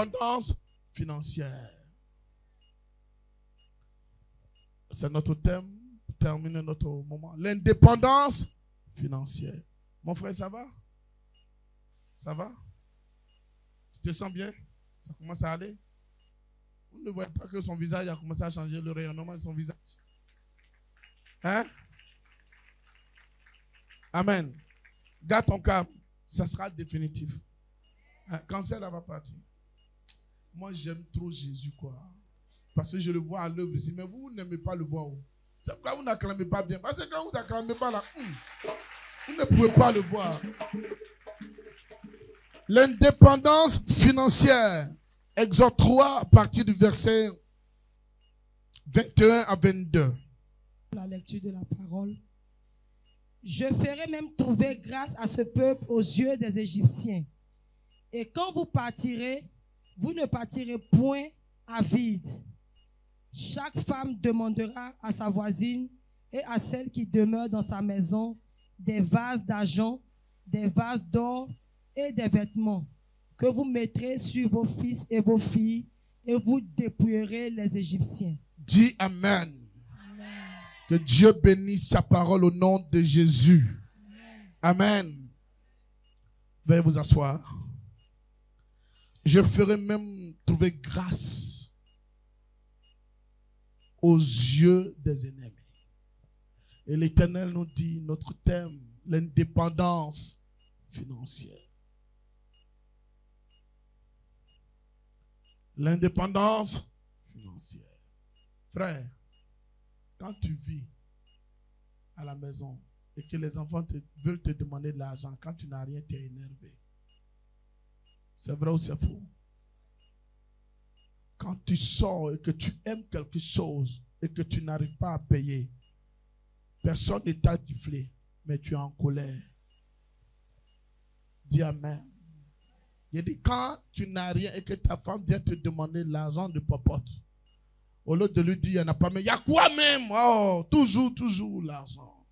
l'indépendance financière. C'est notre thème pour terminer notre moment. L'indépendance financière. Mon frère, ça va? Ça va? Tu te sens bien? Ça commence à aller? Vous ne voyez pas que son visage a commencé à changer, le rayonnement de son visage? Hein? Amen. Garde ton calme. Ça sera définitif. Hein? Cancer, là va partir. Moi, j'aime trop Jésus, quoi. Parce que je le vois à l'œuvre ici. Mais vous n'aimez pas le voir. C'est pourquoi vous n'acclamez pas bien. Parce que quand vous n'acclamez pas là, vous ne pouvez pas le voir. L'indépendance financière. Exode 3, à partir du verset 21 à 22. La lecture de la parole. Je ferai même trouver grâce à ce peuple aux yeux des Égyptiens. Et quand vous partirez, vous ne partirez point à vide. Chaque femme demandera à sa voisine et à celle qui demeure dans sa maison des vases d'argent, des vases d'or et des vêtements que vous mettrez sur vos fils et vos filles et vous dépouillerez les Égyptiens. Dis Amen. Que Dieu bénisse sa parole au nom de Jésus. Amen. Veuillez vous asseoir. Je ferai même trouver grâce aux yeux des ennemis. Et l'Éternel nous dit notre thème, l'indépendance financière. L'indépendance financière. Frère, quand tu vis à la maison et que les enfants veulent te demander de l'argent, quand tu n'as rien, tu es énervé. C'est vrai ou c'est faux? Quand tu sors et que tu aimes quelque chose et que tu n'arrives pas à payer, personne ne t'a giflé, mais tu es en colère. Dis Amen. Il dit quand tu n'as rien et que ta femme vient te demander l'argent de popote, au lieu de lui dire il n'y en a pas, mais il y a quoi même? Oh, toujours l'argent.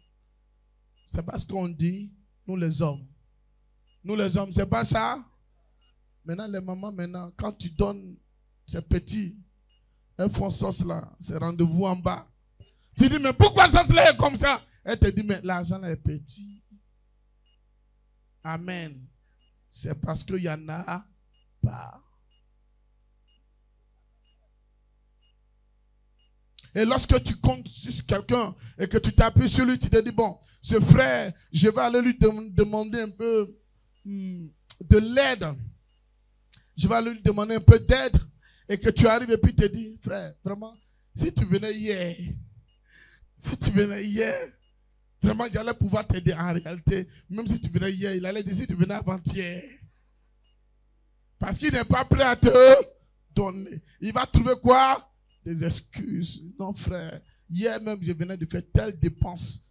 C'est parce qu'on dit, nous les hommes, c'est pas ça? Maintenant, les mamans, quand tu donnes ces petits, elles font sauce là, c'est rendez-vous en bas. Tu dis, mais pourquoi sauce là est comme ça? Elle te dit, mais l'argent là est petit. Amen. C'est parce qu'il n'y en a pas. Et lorsque tu comptes sur quelqu'un et que tu t'appuies sur lui, tu te dis, bon, ce frère, je vais aller lui demander un peu de l'aide. Je vais aller lui demander un peu d'aide. Et que tu arrives et puis tu te dis, frère, vraiment, si tu venais hier, vraiment, j'allais pouvoir t'aider en réalité. Même si tu venais hier, il allait dire, si tu venais avant-hier. Parce qu'il n'est pas prêt à te donner. Il va trouver quoi? Des excuses. Non, frère. Hier même, je venais de faire telle dépense.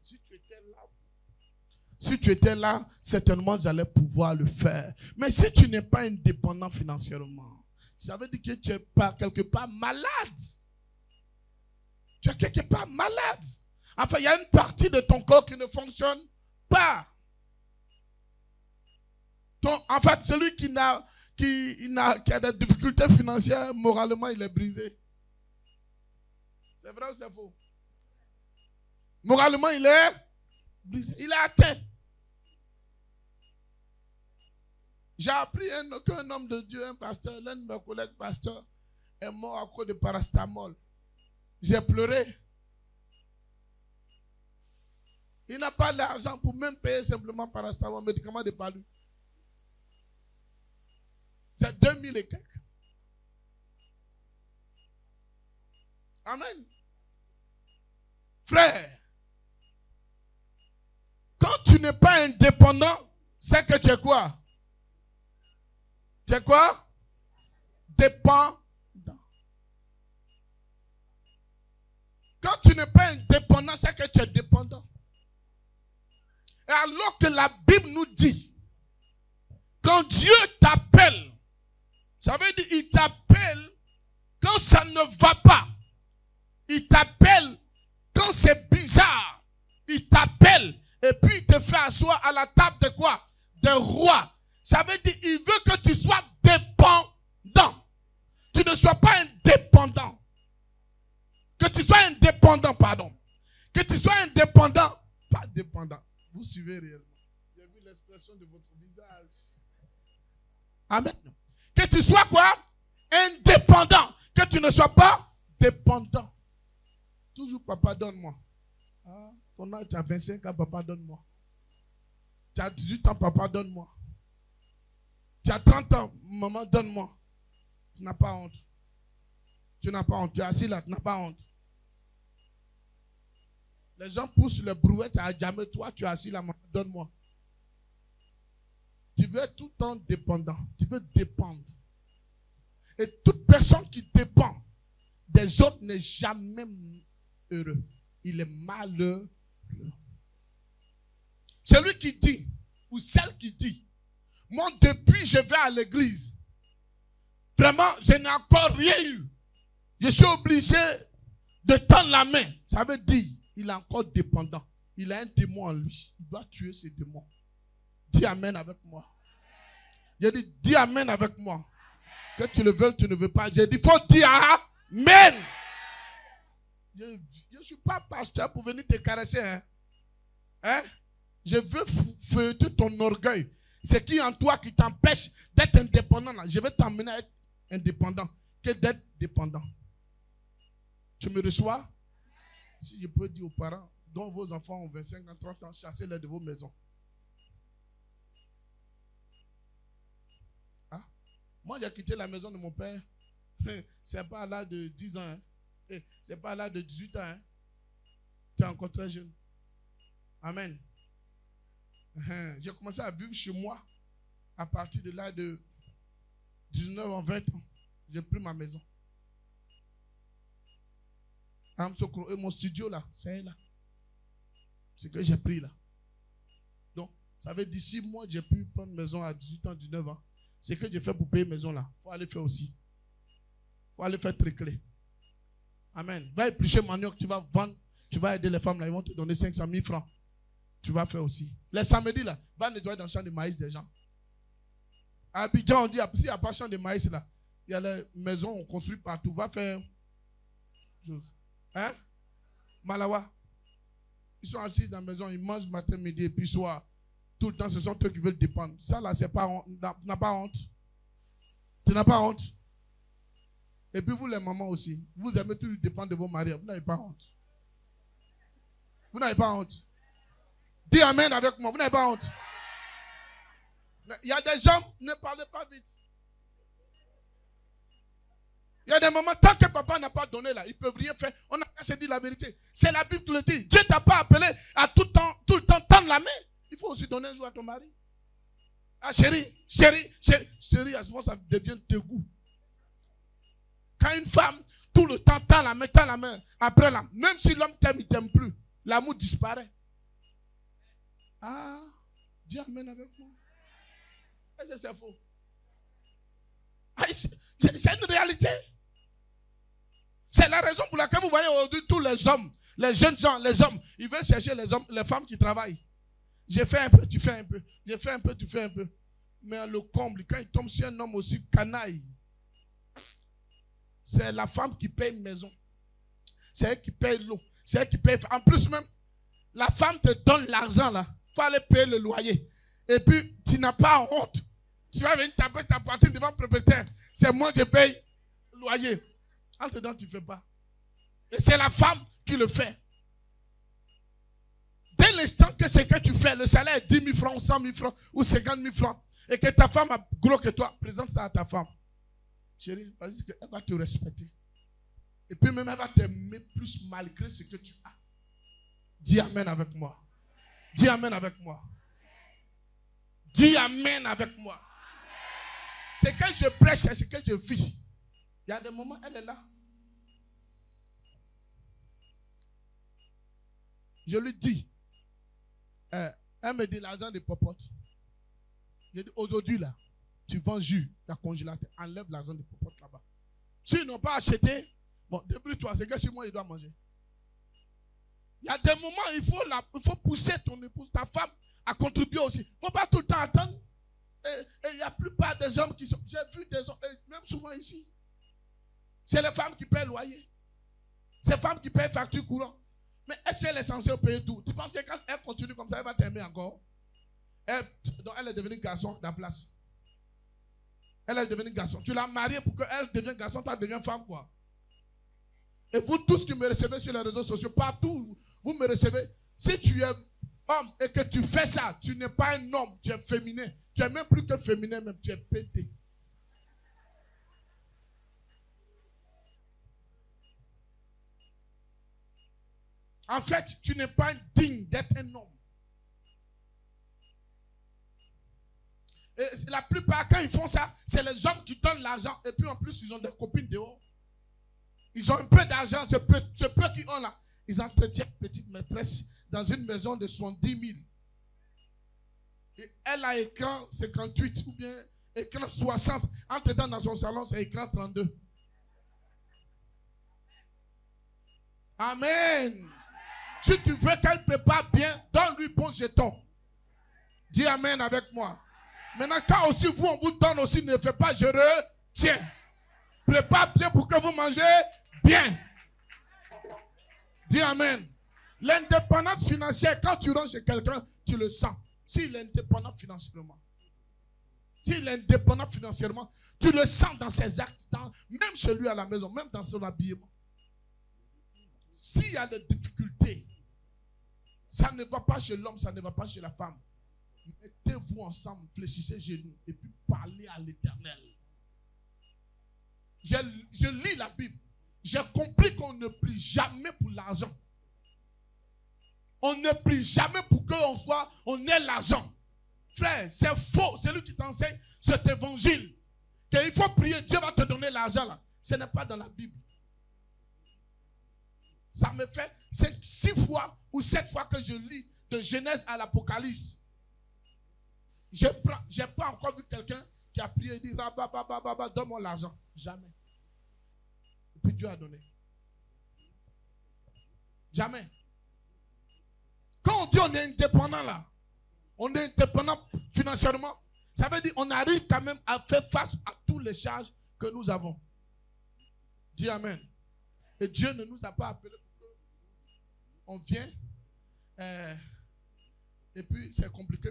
Si tu étais là, certainement, j'allais pouvoir le faire. Mais si tu n'es pas indépendant financièrement, ça veut dire que tu es quelque part malade. Tu es quelque part malade. Enfin, il y a une partie de ton corps qui ne fonctionne pas. En fait, celui qui a des difficultés financières, moralement, il est brisé. C'est vrai ou c'est faux? Moralement, il est brisé. Il est atteint. J'ai appris qu'un homme de Dieu, un pasteur, l'un de mes collègues pasteurs, est mort à cause de paracétamol. J'ai pleuré. Il n'a pas l'argent pour même payer simplement paracétamol, médicament de palu. C'est 2000 et quelques. Amen. Frère, quand tu n'es pas indépendant, c'est que tu es quoi? Tu es quoi? Dépendant. Quand tu n'es pas indépendant, c'est que tu es dépendant. Et alors que la Bible nous dit, quand Dieu t'appelle, ça veut dire il t'appelle quand ça ne va pas. Il t'appelle quand c'est bizarre. Il t'appelle et puis il te fait asseoir à la table de quoi? Des rois. Ça veut dire il veut que tu sois dépendant. indépendant, pardon. Que tu sois indépendant, pas dépendant. Vous suivez réellement. J'ai vu l'expression de votre visage. Amen. Que tu sois quoi? Indépendant. Que tu ne sois pas dépendant. Toujours, papa, donne-moi. Ah, tu as 25 ans, papa, donne-moi. Tu as 18 ans, papa, donne-moi. Tu as 30 ans, maman, donne-moi. Tu n'as pas honte. Tu n'as pas honte. Tu es assis là, tu n'as pas honte. Les gens poussent le brouette à jamais. Toi, tu es assis là, maman, donne-moi. Tu veux être tout le temps dépendant. Tu veux dépendre. Et toute personne qui dépend des autres n'est jamais heureux. Il est malheureux. Celui qui dit, ou celle qui dit, moi depuis je vais à l'église, vraiment je n'ai encore rien eu. Je suis obligé de tendre la main. Ça veut dire, il est encore dépendant. Il a un démon en lui. Il doit tuer ses démons. Dis amen avec moi. J'ai dit, dis amen avec moi. Que tu le veux, tu ne veux pas. J'ai dit, il faut dire amen. Je ne suis pas pasteur pour venir te caresser. Hein? Je veux feuilleter ton orgueil. C'est qui en toi qui t'empêche d'être indépendant. Là. Je vais t'emmener à être indépendant que d'être dépendant. Tu me reçois? Si je peux dire aux parents, dont vos enfants ont 25 ans, 30 ans, chassez-les de vos maisons. Ah? Moi, j'ai quitté la maison de mon père. C'est pas à l'âge de 10 ans. Hein? C'est pas à l'âge de 18 ans. Hein? Tu es encore très jeune. Amen. J'ai commencé à vivre chez moi à partir de l'âge de 19 ans, 20 ans. J'ai pris ma maison. Et mon studio là, c'est là. C'est que j'ai pris là. Donc, ça veut dire 6 mois, j'ai pu prendre maison à 18 ans, 19 ans. C'est que j'ai fait pour payer maison là. Il faut aller faire aussi. Il faut aller faire tricoter. Amen. Va éplucher manioc, tu vas vendre, tu vas aider les femmes là, ils vont te donner 500 000 francs. Tu vas faire aussi. Les samedis là, va nettoyer dans le champ de maïs des gens. À Abidjan, on dit, s'il n'y a pas de champ de maïs là, il y a les maisons, on construit partout. Va faire chose. Hein? Malawa. Ils sont assis dans la maison, ils mangent matin, midi et puis soir. Tout le temps, ce sont eux qui veulent dépendre. Ça là, c'est pas honte. Tu n'as pas honte. Tu n'as pas honte. Et puis vous les mamans aussi, vous aimez toujours dépendre de vos maris. Vous n'avez pas honte. Vous n'avez pas honte. Dis amen avec moi, vous n'avez pas honte. Il y a des hommes, ne parlez pas vite. Il y a des moments, tant que papa n'a pas donné là, ils ne peuvent rien faire. On n'a qu'à se dire la vérité. C'est la Bible qui le dit. Dieu ne t'a pas appelé à tout le temps tendre la main. Il faut aussi donner un jour à ton mari. Ah chérie, à ce moment ça devient dégoût. Quand une femme, tout le temps, tend la main, après là, même si l'homme t'aime, il ne t'aime plus, l'amour disparaît. Ah, dis amen avec moi. Est-ce que c'est faux? Ah, c'est une réalité. C'est la raison pour laquelle vous voyez aujourd'hui tous les hommes, les jeunes gens, les hommes, ils veulent chercher les hommes, les femmes qui travaillent. J'ai fait un peu, tu fais un peu. J'ai fait un peu, tu fais un peu. Mais le comble, quand il tombe sur un homme aussi canaille, c'est la femme qui paye une maison. C'est elle qui paye l'eau. C'est elle qui paye. En plus même, la femme te donne l'argent là. Il faut aller payer le loyer. Et puis, tu n'as pas honte. Tu vas venir taper ta poitrine devant le propriétaire. C'est moi qui paye le loyer. En dedans, tu ne fais pas. Et c'est la femme qui le fait. Dès l'instant que c'est que tu fais, le salaire est 10 000 francs, ou 100 000 francs, ou 50 000 francs, et que ta femme a gros que toi, présente ça à ta femme. Chérie, vas-y, elle va te respecter. Et puis même, elle va t'aimer plus malgré ce que tu as. Dis amen avec moi. Dis amen avec moi. Dis amen avec moi. Ce que je prêche, c'est ce que je vis. Il y a des moments, elle est là. Je lui dis, elle me dit l'argent de popote. Je dis, aujourd'hui là, tu vends jus, ta congélateur, enlève l'argent de popote là-bas. S'ils n'ont pas acheté, bon, débrouille-toi, c'est que sur moi, il doit manger. Il y a des moments, il faut pousser ton épouse, ta femme, à contribuer aussi. Il ne faut pas tout le temps attendre. Et il y a la plupart des hommes qui sont. J'ai vu des hommes, même souvent ici. C'est les femmes qui paient le loyer. Ces femmes qui payent facture courant. Mais est-ce qu'elle est censée payer tout? Tu penses que quand elle continue comme ça, elle va t'aimer encore? Donc elle est devenue garçon dans la place. Elle est devenue garçon. Tu l'as mariée pour qu'elle devienne garçon, toi deviens femme, quoi. Et vous tous qui me recevez sur les réseaux sociaux, partout, vous me recevez. Si tu es homme et que tu fais ça, tu n'es pas un homme, tu es féminin. Tu es même plus que féminin, même tu es pété. En fait, tu n'es pas digne d'être un homme. Et la plupart, quand ils font ça, c'est les hommes qui donnent l'argent. Et puis en plus, ils ont des copines dehors. Ils ont un peu d'argent, ce peu qu'ils ont là. Ils entretiennent petite maîtresse dans une maison de 70 000. Et elle a écran 58 ou bien écran 60. Entre dans son salon, c'est écran 32. Amen. Si tu veux qu'elle prépare bien, donne-lui bon jeton. Dis amen avec moi. Maintenant, quand aussi vous, on vous donne aussi, ne faites pas, je retiens. Prépare bien pour que vous mangez bien. Dis amen. L'indépendance financière, quand tu rentres chez quelqu'un, tu le sens. S'il est indépendant financièrement, tu le sens dans ses actes, même chez lui à la maison, même dans son habillement. S'il y a des difficultés, ça ne va pas chez l'homme, ça ne va pas chez la femme. Mettez-vous ensemble, fléchissez genoux et puis parlez à l'Éternel. Je lis la Bible. J'ai compris qu'on ne prie jamais pour l'argent. On ne prie jamais pour qu'on ait l'argent. Frère, c'est faux. C'est lui qui t'enseigne cet évangile. Qu'il faut prier, Dieu va te donner l'argent là. Ce n'est pas dans la Bible. Ça me fait 6 fois ou 7 fois que je lis de Genèse à l'Apocalypse. Je n'ai pas encore vu quelqu'un qui a prié et dit donne-moi l'argent. Jamais. Et puis Dieu a donné. Jamais. Quand on dit on est indépendant là, on est indépendant financièrement, ça veut dire qu'on arrive quand même à faire face à toutes les charges que nous avons. Dis amen. Et Dieu ne nous a pas appelés pour qu'on vienne. Et puis c'est compliqué.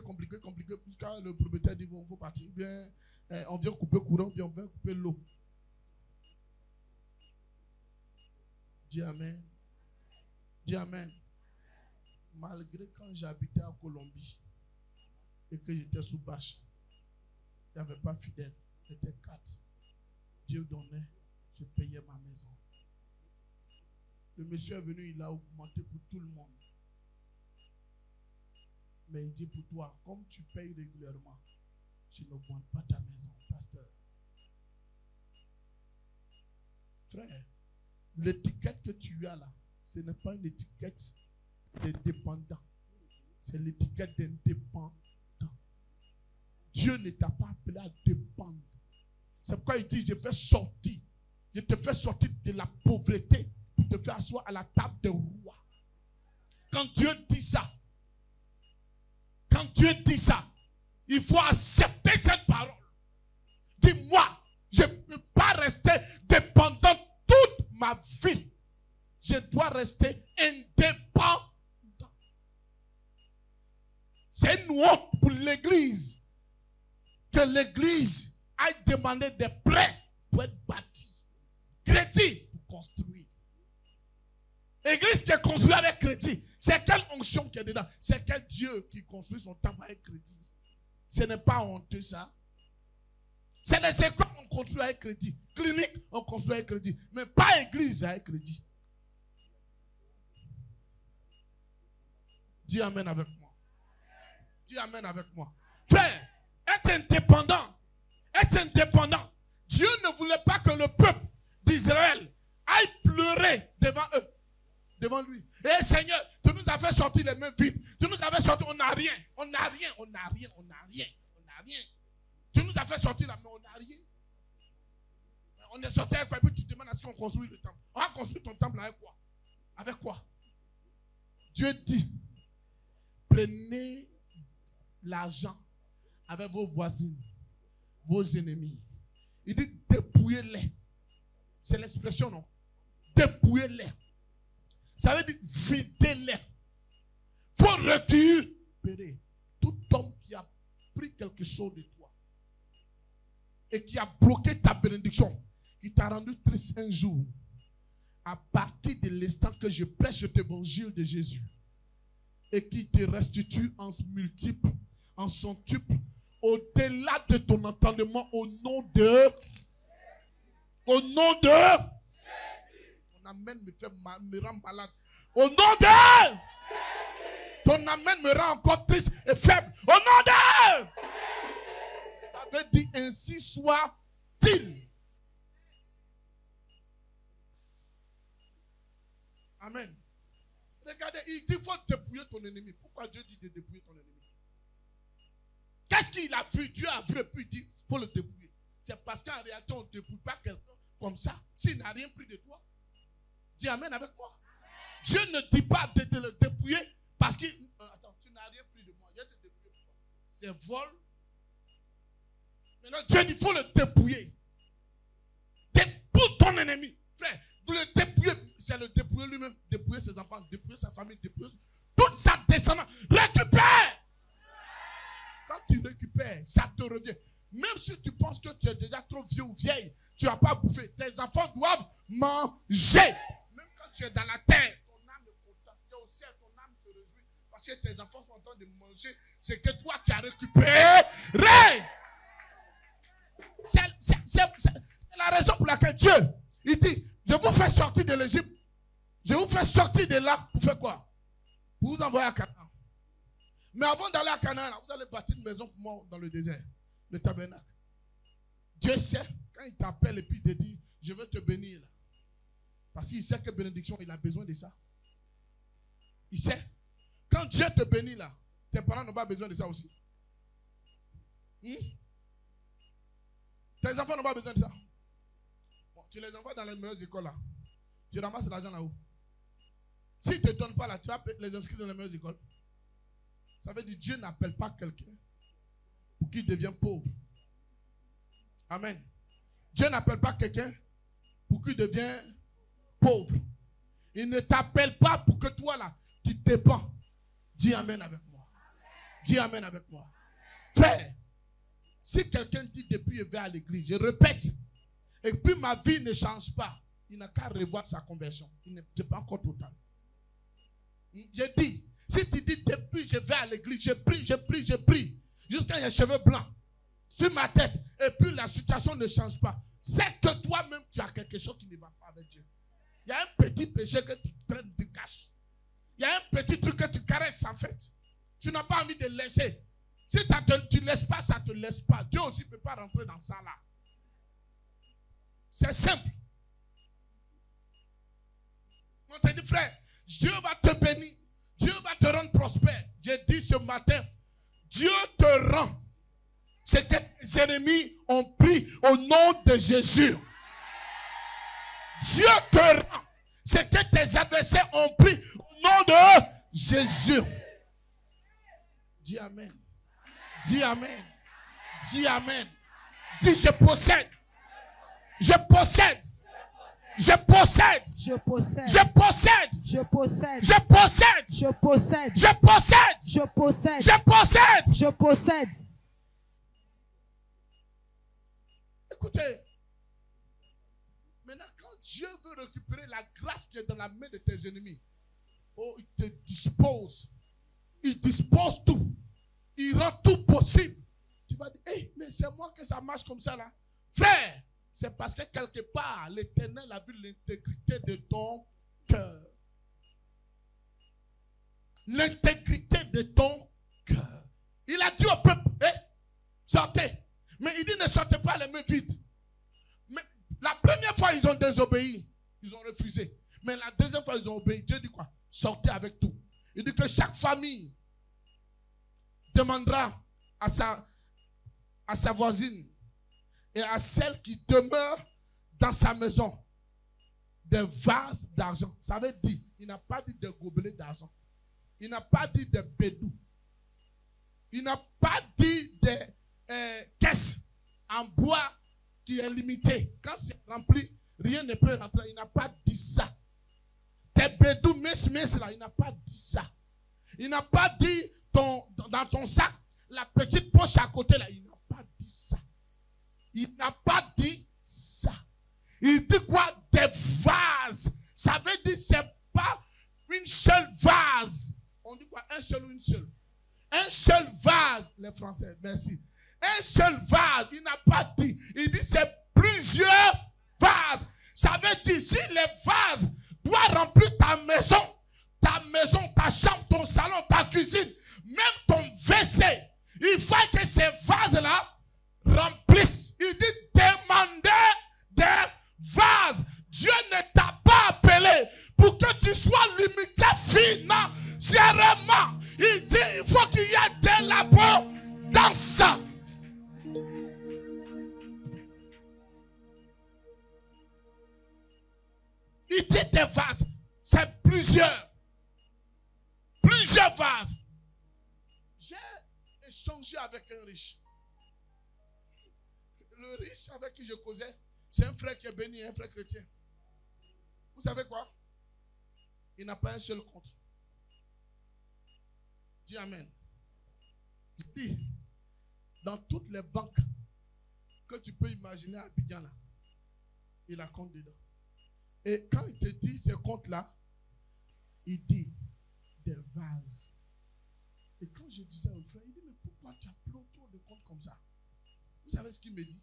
Quand le propriétaire dit bon, il faut partir, bien, on vient couper courant, bien on vient couper l'eau. Dis amen. Dis amen. Malgré quand j'habitais à Colombie et que j'étais sous bâche, il n'y avait pas fidèle, j'étais 4. Dieu donnait, je payais ma maison. Le monsieur est venu, il a augmenté pour tout le monde. Mais il dit pour toi, comme tu payes régulièrement, je n'augmente pas ta maison, pasteur. Frère, l'étiquette que tu as là, ce n'est pas une étiquette de dépendant. C'est l'étiquette d'indépendant. Dieu ne t'a pas appelé à dépendre. C'est pourquoi il dit, je te fais sortir de la pauvreté pour te faire asseoir à la table des rois. Quand Dieu dit ça, il faut accepter cette parole. Dis-moi, je ne peux pas rester dépendant toute ma vie. Je dois rester indépendant. C'est une honte pour l'Église que l'Église aille demander des prêts pour être bâtie. Crédit pour construire. L'église qui est construite avec crédit, c'est quelle onction qui est dedans? C'est quel Dieu qui construit son temple avec crédit? Ce n'est pas honteux ça. C'est les écoles qu'on construit avec crédit. Clinique, on construit avec crédit. Mais pas église avec crédit. Dis amen avec moi. Dis amen avec moi. Frère, être indépendant. Dieu ne voulait pas que le peuple d'Israël aille pleurer devant lui. Et Seigneur, tu nous as fait sortir les mains vides. Tu nous as fait sortir, on n'a rien. Tu nous as fait sortir là, mais on n'a rien. On est sorti avec quoi? Et puis tu demandes à ce qu'on construise le temple. On va construire ton temple avec quoi? Avec quoi? Dieu dit, prenez l'argent avec vos voisines, vos ennemis. Il dit, dépouillez-les. C'est l'expression, non? Dépouillez-les. Ça veut dire vider-les. Il faut récupérer tout homme qui a pris quelque chose de toi et qui a bloqué ta bénédiction, qui t'a rendu triste un jour. À partir de l'instant que je prêche cet évangile de Jésus et qui te restitue en multiple, en centuple, au-delà de ton entendement, au nom de ton amen me rend malade. Au nom de ton amen me rend encore triste et faible. Au nom de ça veut dire ainsi soit-il. Amen. Regardez, il dit qu'il faut dépouiller ton ennemi. Pourquoi Dieu dit de dépouiller ton ennemi? Qu'est-ce qu'il a vu? Dieu a vu et puis il dit qu'il faut le dépouiller. C'est parce qu'en réalité, on ne dépouille pas quelqu'un comme ça. S'il n'a rien pris de toi. Dis amen avec moi. Amen. Dieu ne dit pas de le dépouiller parce que attends, tu n'as rien pris de moi. Je vais te dépouiller pour toi. C'est vol. Maintenant, Dieu dit qu'il faut le dépouiller. Dépouille ton ennemi. Frère, le dépouiller, c'est le dépouiller lui-même, dépouiller ses enfants, dépouiller sa famille, dépouiller toute sa descendance. Récupère! Quand tu récupères, ça te revient. Même si tu penses que tu es déjà trop vieux ou vieille, tu n'as pas bouffé. Tes enfants doivent manger. Même quand tu es dans la terre, ton âme est contente. Tu es au ciel, ton âme se réjouit. Parce que tes enfants sont en train de manger. C'est que toi qui as récupéré. C'est la raison pour laquelle Dieu, il dit, je vous fais sortir de l'Égypte. Je vous fais sortir de là. Pour faire quoi? Pour vous envoyer à Canaan. Mais avant d'aller à Canaan, vous allez bâtir une maison pour moi dans le désert. Le tabernacle. Dieu sait, quand il t'appelle et puis il te dit, je veux te bénir. Là. Parce qu'il sait que bénédiction, il a besoin de ça. Il sait. Quand Dieu te bénit là, tes parents n'ont pas besoin de ça aussi. Tes enfants n'ont pas besoin de ça. Bon, tu les envoies dans les meilleures écoles là. Tu ramasses l'argent là-haut. S'ils ne te donnent pas là, tu vas les inscrire dans les meilleures écoles. Ça veut dire que Dieu n'appelle pas quelqu'un pour qu'il devienne pauvre. Amen. Dieu n'appelle pas quelqu'un pour qu'il devienne pauvre. Il ne t'appelle pas pour que toi là, tu dépends. Dis amen avec moi. Dis amen avec moi. Frère, si quelqu'un dit depuis je vais à l'église, je répète, et puis ma vie ne change pas, il n'a qu'à revoir sa conversion. Il n'est pas encore total. Je dis, si tu dis depuis je vais à l'église, je prie, jusqu'à les cheveux blancs sur ma tête, et puis la situation ne change pas, c'est que toi-même tu as quelque chose qui ne va pas avec Dieu. Il y a un petit péché que tu traînes, tu caches. Il y a un petit truc que tu caresses en fait. Tu n'as pas envie de laisser. Si tu ne laisses pas, ça ne te laisse pas. Dieu aussi ne peut pas rentrer dans ça là. C'est simple. On te dit, frère, Dieu va te bénir. Dieu va te rendre prospère. J'ai dit ce matin, Dieu te rend ce que tes ennemis ont pris au nom de Jésus. Dieu te rend ce que tes adversaires ont pris au nom de Jésus. Dis amen. Dis amen. Dis amen. Dis je possède. Je possède. Je possède. Je possède. Je possède. Je possède. Je possède. Je possède. Je possède. Je possède. Je possède. Je possède. Écoutez. Maintenant, quand Dieu veut récupérer la grâce qui est dans la main de tes ennemis, oh, il te dispose. Il dispose tout. Il rend tout possible. Tu vas dire, hey, mais c'est moi que ça marche comme ça là. Frère, c'est parce que quelque part, l'Éternel a vu l'intégrité de ton cœur. L'intégrité de ton cœur. Il a dit au peuple, sortez. Mais il dit, ne sortez pas les mains vides. Mais la première fois, ils ont désobéi. Ils ont refusé. Mais la deuxième fois, ils ont obéi. Dieu dit quoi? Sortez avec tout. Il dit que chaque famille demandera à sa voisine et à celle qui demeure dans sa maison des vases d'argent. Ça veut dire, il n'a pas dit des gobelets d'argent. Il n'a pas dit des bédous. Il n'a pas dit des caisses en bois qui est limitée. Quand c'est rempli, rien ne peut rentrer. Il n'a pas dit ça. Tes bédous, mais Smith, là, il n'a pas dit ça. Il n'a pas dit dans ton sac, la petite poche à côté, là. Il n'a pas dit ça. Il n'a pas dit ça. Il dit quoi? Des vases. Ça veut dire c'est pas une seule vase. On dit quoi? Un seul ou une seule? Un seul vase. Les Français, merci. Un seul vase. Il n'a pas dit. Il dit c'est plusieurs vases. Ça veut dire si les vases doivent remplir ta maison, ta chambre, ton salon, ta cuisine, même ton WC, il faut que ces vases-là remplissent. Il dit demandez des vases. Dieu ne t'a pas appelé pour que tu sois limité financièrement. Il dit il faut qu'il y ait de l'abondance. Il dit des vases. C'est plusieurs. Plusieurs vases. J'ai échangé avec un riche. Le riche avec qui je causais, c'est un frère qui est béni, un frère chrétien. Vous savez quoi? Il n'a pas un seul compte. Dis amen. Il dit, dans toutes les banques que tu peux imaginer à Abidjan, là, il a compte dedans. Et quand il te dit ces comptes-là, il dit des vases. Et quand je disais au frère, il dit, mais pourquoi tu as trop de comptes comme ça? Vous savez ce qu'il me dit?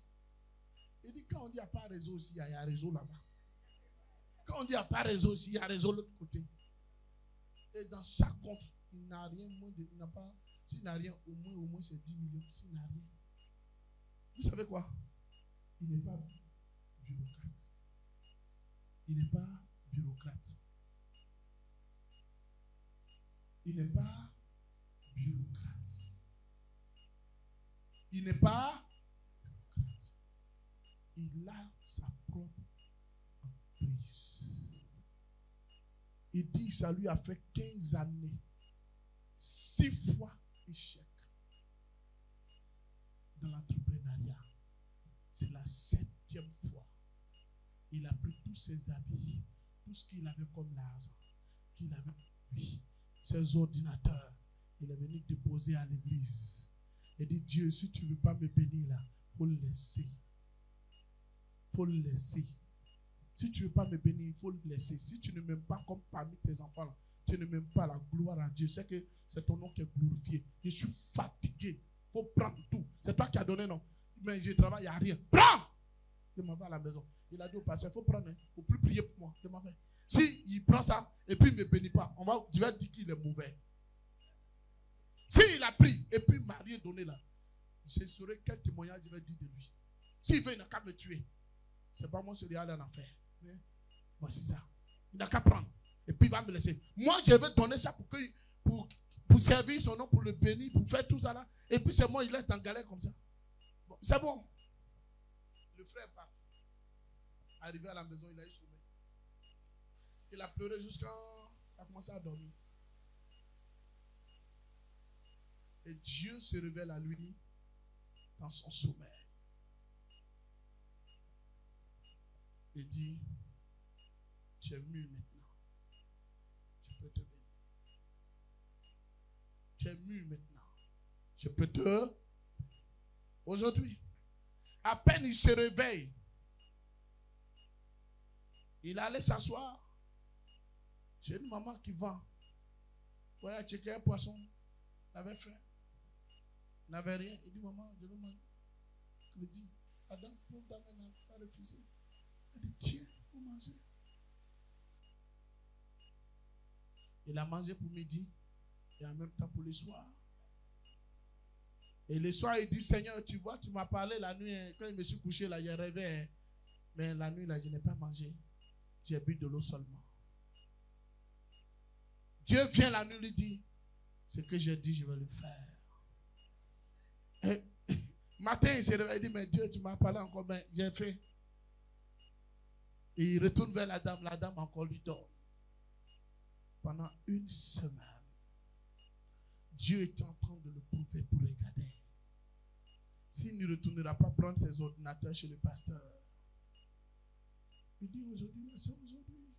Il dit, quand on dit il n'y a pas réseau aussi, il y a réseau là-bas. Quand on dit il n'y a pas réseau aussi, il y a réseau de l'autre côté. Et dans chaque compte, il n'a rien moins de, il n'a pas, s'il n'a rien, au moins c'est 10 millions. S'il n'a rien. Vous savez quoi? Il n'est pas bureaucrate. Il n'est pas bureaucrate. Il n'est pas bureaucrate. Il n'est pas bureaucrate. Il a sa propre entreprise. Il dit ça lui a fait 15 années. 6 fois échec dans l'entrepreneuriat. C'est la 7e fois. Il a pris tous ses habits, tout ce qu'il avait comme l'argent, qu'il avait lui, ses ordinateurs. Il est venu déposer à l'église. Il dit, Dieu, si tu ne veux pas me bénir là, il faut le laisser. Il faut le laisser. Si tu ne veux pas me bénir, il faut le laisser. Si tu ne m'aimes pas comme parmi tes enfants, là, tu ne m'aimes pas la gloire à Dieu. C'est que c'est ton nom qui est glorifié. Je suis fatigué. Il faut prendre tout. C'est toi qui as donné, non? Mais je travaille, il n'y a rien. Prends! Je m'en vais à la maison. Il a dit au pasteur, il faut prendre. Il ne faut plus prier pour moi. Je m'en vais. Si il prend ça et puis il ne me bénit pas, je vais dire qu'il est mauvais. S'il a pris et puis il m'a rien donné là, je saurai quel témoignage je vais dire de lui. S'il veut, il n'a qu'à me tuer. C'est pas moi celui-là en affaire. Mais voici ça. Il n'a qu'à prendre. Et puis il va me laisser. Moi, je vais donner ça pour servir son nom, pour le bénir, pour faire tout ça là. Et puis c'est moi, il laisse dans la galère comme ça. Bon, c'est bon. Le frère part. Arrivé à la maison, il a eu sommeil. Il a pleuré jusqu'à... Il a commencé à dormir. Et Dieu se révèle à lui dans son sommeil. Il dit, tu es mûr maintenant. Je peux te bénir. Tu es mûr maintenant. Je peux te... Aujourd'hui, à peine il se réveille, il allait s'asseoir chez une maman qui vend. Ouais, checker un poisson. Il avait faim. Il n'avait rien. Il dit, maman, je veux manger. Il dit, Adam, pour ta main, pas refuser. Il dit, tiens, pour manger. Il a mangé pour midi et en même temps pour le soir. Et le soir, il dit, Seigneur, tu vois, tu m'as parlé la nuit, hein, quand je me suis couché, là, j'ai rêvé. Hein, mais la nuit, là, je n'ai pas mangé. J'ai bu de l'eau seulement. Dieu vient la nuit, lui dit, ce que j'ai dit, je vais le faire. Et, matin, il s'est réveillé, il dit, mais Dieu, tu m'as parlé encore, mais j'ai fait. Et il retourne vers la dame encore lui donne. Pendant 1 semaine, Dieu était en train de le prouver pour regarder. S'il ne retournera pas prendre ses ordinateurs chez le pasteur, il dit aujourd'hui, c'est aujourd'hui.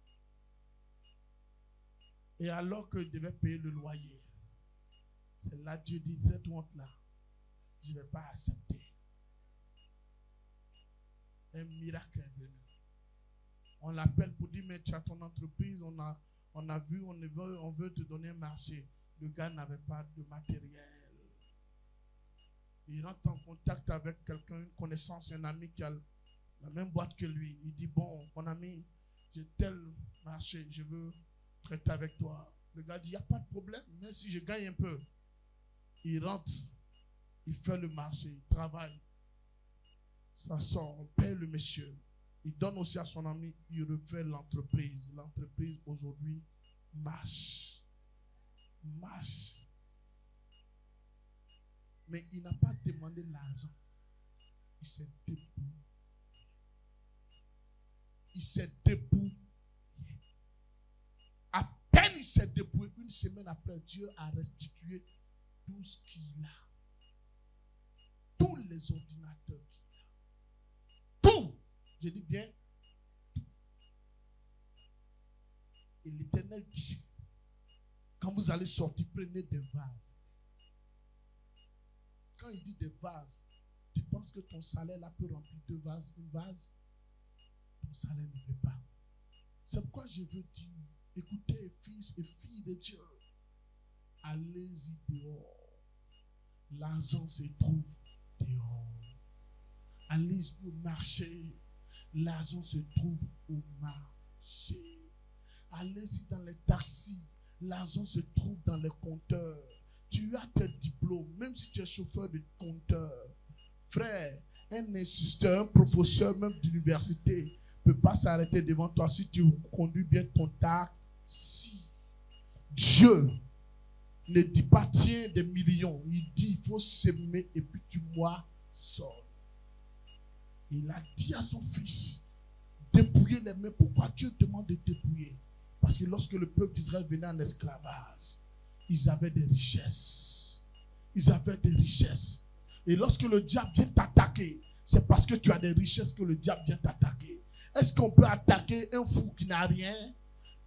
Et alors qu'il devait payer le loyer, c'est là que Dieu dit, cette honte-là, je ne vais pas accepter. Un miracle est venu. On l'appelle pour dire, mais tu as ton entreprise, on a vu, on veut te donner un marché. Le gars n'avait pas de matériel. Il rentre en contact avec quelqu'un, une connaissance, un ami qui a la même boîte que lui. Il dit, bon, mon ami, j'ai tel marché, je veux traiter avec toi. Le gars dit, il n'y a pas de problème, même si je gagne un peu. Il rentre, il fait le marché, il travaille. Ça sort, on paye le monsieur. Il donne aussi à son ami, il refait l'entreprise. L'entreprise aujourd'hui marche. Marche. Mais il n'a pas demandé l'argent. Il s'est debout. Il s'est debout. À peine il s'est debout, une semaine après, Dieu a restitué tout ce qu'il a. Tous les ordinateurs qu'il a. Tout. Je dis bien tout. Et l'Éternel dit, quand vous allez sortir, prenez des vases. Quand il dit des vases, tu penses que ton salaire là peut remplir 2 vases, une vase? Ton salaire ne peut pas. C'est pourquoi je veux dire, écoutez, fils et filles de Dieu, allez-y dehors. L'argent se trouve dehors. Allez-y au marché. L'argent se trouve au marché. Allez-y dans les taxis. L'argent se trouve dans les compteurs. Tu as tes diplômes, même si tu es chauffeur de compteur. Frère, un instituteur, un professeur même d'université ne peut pas s'arrêter devant toi si tu conduis bien ton taxi. Dieu ne dit pas tiens des millions. Il dit il faut s'aimer et puis tu moissonnes. Il a dit à son fils, dépouiller les mains. Pourquoi Dieu demande de dépouiller? Parce que lorsque le peuple d'Israël venait en esclavage, ils avaient des richesses. Ils avaient des richesses. Et lorsque le diable vient t'attaquer, c'est parce que tu as des richesses que le diable vient t'attaquer. Est-ce qu'on peut attaquer un fou qui n'a rien?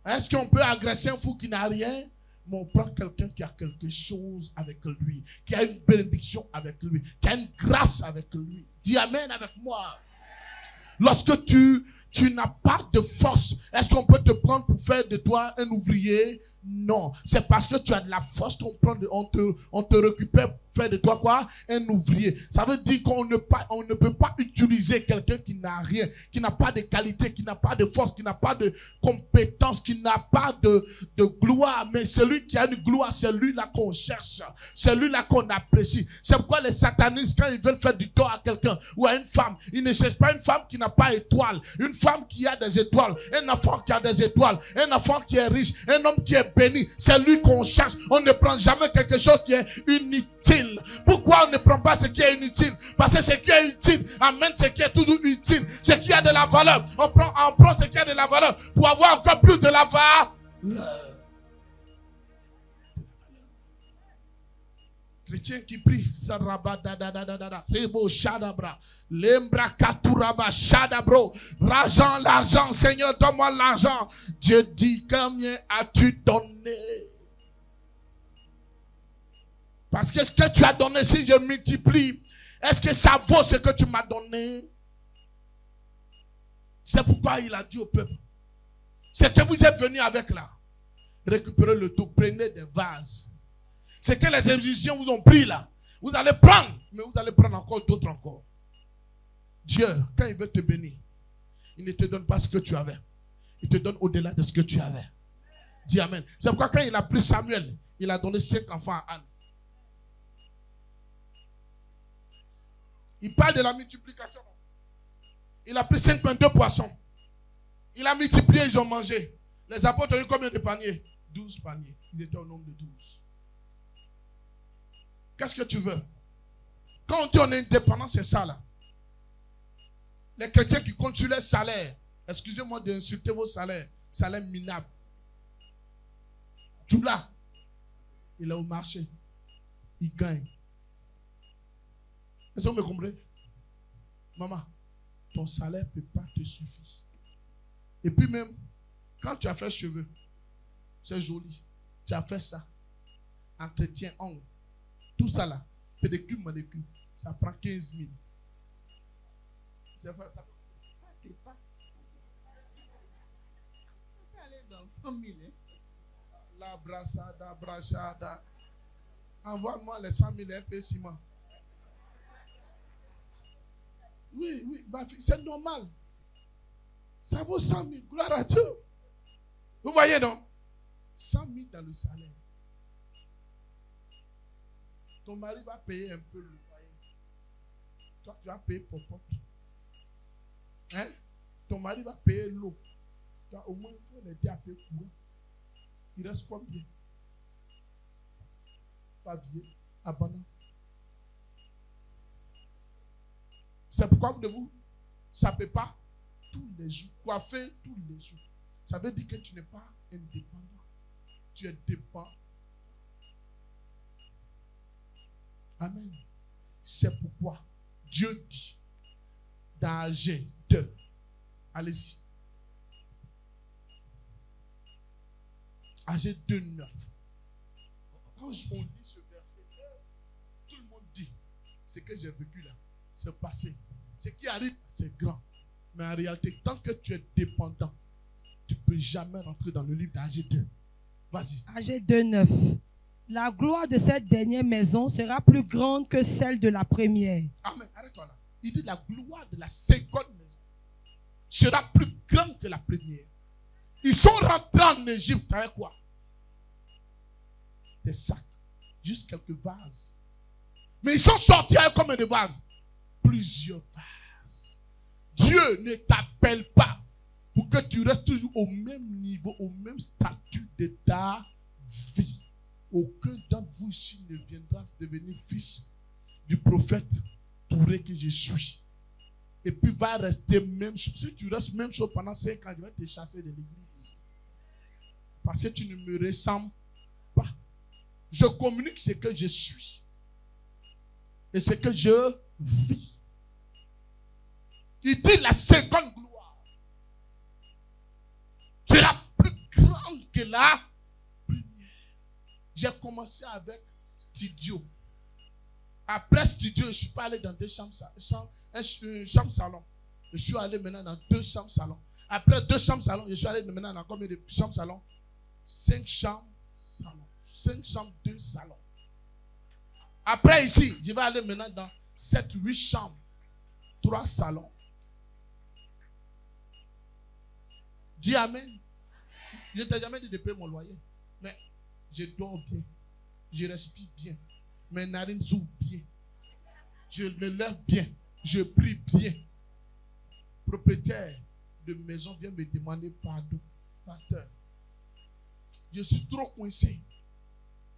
Est-ce qu'on peut agresser un fou qui n'a rien? Mais on prend quelqu'un qui a quelque chose avec lui, qui a une bénédiction avec lui, qui a une grâce avec lui. Dis amen avec moi. Lorsque tu n'as pas de force, est-ce qu'on peut te prendre pour faire de toi un ouvrier? Non, c'est parce que tu as de la force qu'on prend, on te récupère pour faire de toi quoi? Un ouvrier. Ça veut dire qu'on ne peut pas utiliser quelqu'un qui n'a rien, qui n'a pas de qualité, qui n'a pas de force, qui n'a pas de compétence, qui n'a pas de gloire. Mais celui qui a une gloire, c'est lui-là qu'on cherche. C'est lui-là qu'on apprécie. C'est pourquoi les satanistes, quand ils veulent faire du tort à quelqu'un ou à une femme, ils ne cherchent pas une femme qui n'a pas étoile, une femme qui a des étoiles, un enfant qui a des étoiles, un enfant qui est riche, un homme qui est béni. C'est lui qu'on cherche. On ne prend jamais quelque chose qui est inutile. Pourquoi on ne prend pas ce qui est inutile? Parce que ce qui est utile amène ce qui est toujours utile. Ce qui a de la valeur. On prend ce qui a de la valeur pour avoir encore plus de la valeur. Chrétien qui prie, l'argent, Seigneur, donne-moi l'argent. Dieu dit, combien as-tu donné? Parce que ce que tu as donné, si je multiplie, est-ce que ça vaut ce que tu m'as donné? C'est pourquoi il a dit au peuple, c'est que vous êtes venus avec là, récupérez le tout, prenez des vases. C'est que les Égyptiens vous ont pris là. Vous allez prendre, mais vous allez prendre encore d'autres encore. Dieu, quand il veut te bénir, il ne te donne pas ce que tu avais. Il te donne au-delà de ce que tu avais. Dis amen. C'est pourquoi quand il a pris Samuel, il a donné 5 enfants à Anne. Il parle de la multiplication. Il a pris 52 poissons. Il a multiplié, ils ont mangé. Les apôtres ont eu combien de paniers? 12 paniers. Ils étaient au nombre de 12. Qu'est-ce que tu veux? Quand on dit on est indépendant, c'est ça là. Les chrétiens qui comptent sur leur salaire, excusez-moi d'insulter vos salaires, salaire minable. Tout là, il est au marché. Il gagne. Est-ce que vous me comprenez? Maman, ton salaire ne peut pas te suffire. Et puis même, quand tu as fait cheveux, c'est joli. Tu as fait ça. Entretien, ongle. Tout ça là. Pédicure, manucure. Ça prend 15 000. Ça fait. Tu peux aller dans 100 000. Hein? La brassada, brachada. Envoie-moi les 100 000 RP ciment. Oui, c'est normal. Ça vaut 100 000. Gloire à Dieu. Vous voyez, non? 100 000 dans le salaire. Ton mari va payer un peu le loyer. Toi, tu vas payer pour pote. Hein? Ton mari va payer l'eau. Au moins, il faut l'aider à payer courant. Il reste combien? Papier, abandon. C'est pourquoi vous ne vous sapez pas tous les jours, coiffer tous les jours. Ça veut dire que tu n'es pas indépendant. Tu es dépendant. Amen. C'est pourquoi Dieu dit dans Agé 2. Allez-y. Agé 2, 9. Quand on dit ce verset, tout le monde dit ce que j'ai vécu là, c'est passé. Ce qui arrive, c'est grand. Mais en réalité, tant que tu es dépendant, tu ne peux jamais rentrer dans le livre d'Agé 2. Vas-y. Agé 2, 9. La gloire de cette dernière maison sera plus grande que celle de la première. Amen. Arrête-toi là. Il dit la gloire de la seconde maison sera plus grande que la première. Ils sont rentrés en Égypte avec quoi? Des sacs. Juste quelques vases. Mais ils sont sortis avec combien de vases? Plusieurs vases. Dieu ne t'appelle pas pour que tu restes toujours au même niveau, au même statut de ta vie. Aucun d'entre vous ici ne viendra devenir fils du prophète Touré que je suis. Et puis va rester même chose. Si tu restes même chose pendant 5 ans, je vais te chasser de l'église. Parce que tu ne me ressembles pas. Je communique ce que je suis. Et ce que je vis. Il dit la seconde gloire sera plus grande que la première. J'ai commencé avec studio. Après studio, je ne suis pas allé dans deux chambres salon. Je suis allé maintenant dans 2 chambres salon. Après 2 chambres salon, je suis allé maintenant dans combien de chambres salon? 5 chambres salon. 5 chambres, 2 salons. Après ici, je vais aller maintenant dans 7, 8 chambres, 3 salons. Dis Amen. Je ne t'ai jamais dit de payer mon loyer. Mais je dors bien. Je respire bien. Mes narines s'ouvrent bien. Je me lève bien. Je prie bien. Propriétaire de maison vient me demander pardon. Pasteur, je suis trop coincé.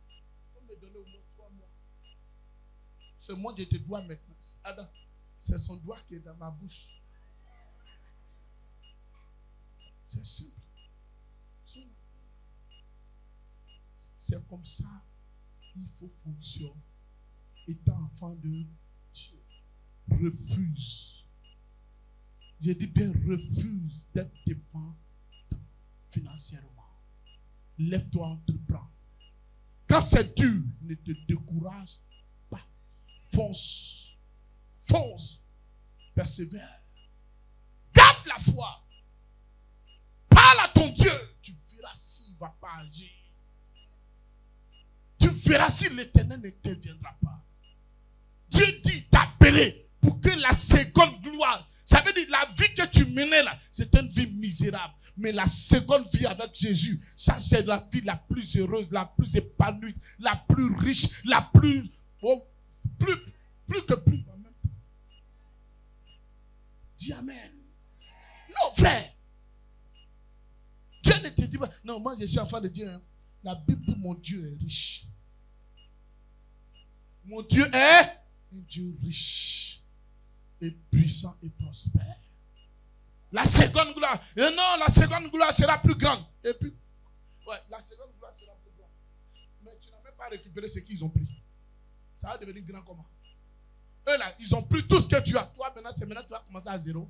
Il faut me donner au moins 3 mois. Ce mois, je te dois maintenant. Adam, c'est son doigt qui est dans ma bouche. C'est simple. C'est comme ça qu'il faut fonctionner. Étant enfant de Dieu, refuse. J'ai dit bien refuse d'être dépendant financièrement. Lève-toi, entreprends. Quand c'est dur, ne te décourage pas. Fonce. Fonce. Persévère. Garde la foi. Parle à ton Dieu. Tu verras s'il ne va pas agir. Tu verras si l'Éternel ne t'interviendra pas. Dieu dit t'appeler pour que la seconde gloire, ça veut dire la vie que tu menais là, c'est une vie misérable. Mais la seconde vie avec Jésus, ça c'est la vie la plus heureuse, la plus épanouie, la plus riche, la plus... Oh, plus que plus. Dis Amen. Non frère. Dieu ne te dit pas, non moi je suis enfant de Dieu. Hein. La Bible dit mon Dieu est riche. Mon Dieu est un Dieu riche et puissant et prospère. La seconde gloire. Et non, la seconde gloire sera plus grande. Et puis, ouais, la seconde gloire sera plus grande. Mais tu n'as même pas récupéré ce qu'ils ont pris. Ça va devenir grand comment? Eux là, ils ont pris tout ce que tu as. Toi, maintenant tu vas commencer à 0.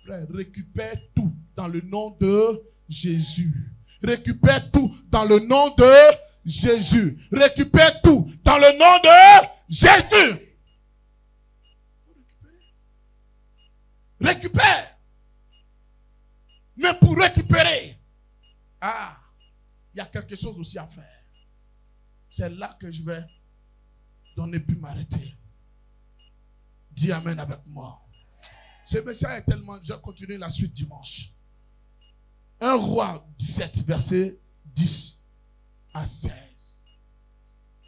Frère, récupère tout dans le nom de Jésus. Récupère tout dans le nom de Jésus. Récupère tout dans le nom de Jésus. Récupère. Mais pour récupérer, il y a quelque chose aussi à faire. C'est là que je vais donner puis m'arrêter. Dis amen avec moi. Ce message est tellement... Je vais continuer la suite dimanche. 1 Roi 17, verset 10 à 16.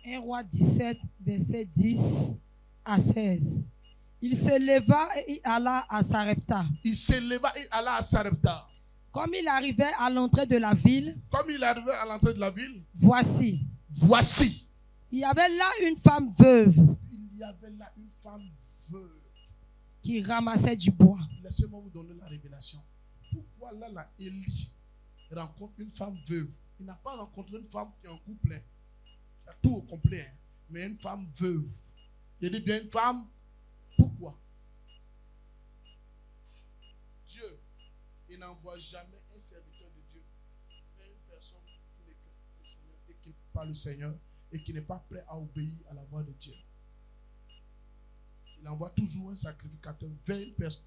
1 Roi 17, verset 10 à 16. Il se leva et il alla à Sarepta. Il se leva et alla à Sarepta. Comme il arrivait à l'entrée de la ville, voici, il y avait là une femme veuve qui ramassait du bois. Laissez-moi vous donner la révélation. Pourquoi là, Élie rencontre une femme veuve? Il n'a pas rencontré une femme qui est en couple, qui a tout au complet, mais une femme veuve. Il dit bien une femme. Pourquoi? Dieu, il n'envoie jamais un serviteur de Dieu, mais une personne qui n'est que le Seigneur et qui n'est pas le Seigneur et qui n'est pas prêt à obéir à la voix de Dieu. Il envoie toujours un sacrificateur vers une personne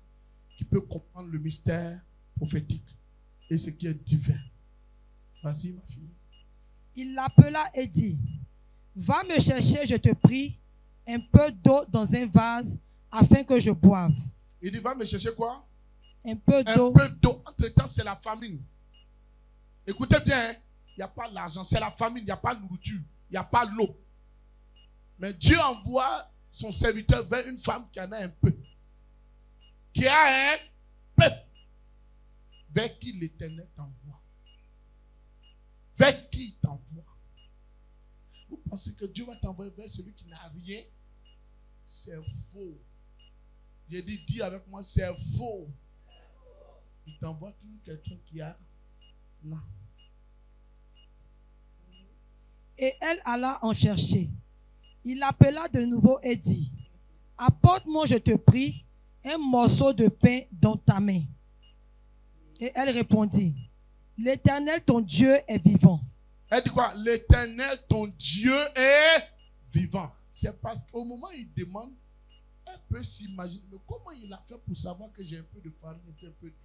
qui peut comprendre le mystère prophétique et ce qui est divin. Vas-y, ma fille. Il l'appela et dit, va me chercher, je te prie, un peu d'eau dans un vase afin que je boive. Il dit, va me chercher quoi? Un peu d'eau. Un peu d'eau. Entre-temps, c'est la famine. Écoutez bien, il n'y a pas l'argent, c'est la famine, il n'y a pas de nourriture, il n'y a pas l'eau. Mais Dieu envoie son serviteur vers une femme qui en a un peu. Qui a un peu. Vers qui l'Éternel t'envoie. Vers qui t'envoie. Vous pensez que Dieu va t'envoyer vers celui qui n'a rien? C'est faux. J'ai dit, dis avec moi, c'est faux. Il t'envoie toujours quelqu'un qui a là. Et elle alla en chercher. Il l'appela de nouveau et dit, apporte-moi, je te prie, un morceau de pain dans ta main. Et elle répondit, l'Éternel, ton Dieu, est vivant. Elle dit quoi? L'Éternel, ton Dieu, est vivant. C'est parce qu'au moment où il demande, elle peut s'imaginer, mais comment il a fait pour savoir que j'ai un peu de farine et un peu d'huile?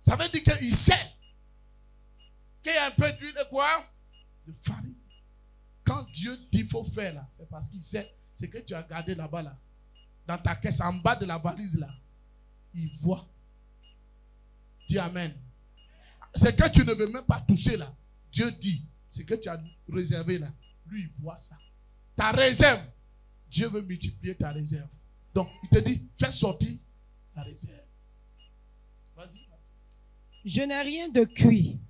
Ça veut dire qu'il sait qu'il y a un peu d'huile de quoi? De farine. Quand Dieu dit qu'il faut faire là, c'est parce qu'il sait ce que tu as gardé là-bas là, dans ta caisse, en bas de la valise là. Il voit. Dis amen. C'est que tu ne veux même pas toucher là. Dieu dit, ce que tu as réservé là, lui il voit ça. Ta réserve, Dieu veut multiplier ta réserve. Donc il te dit, fais sortir ta réserve. Vas-y. Je n'ai rien de cuit.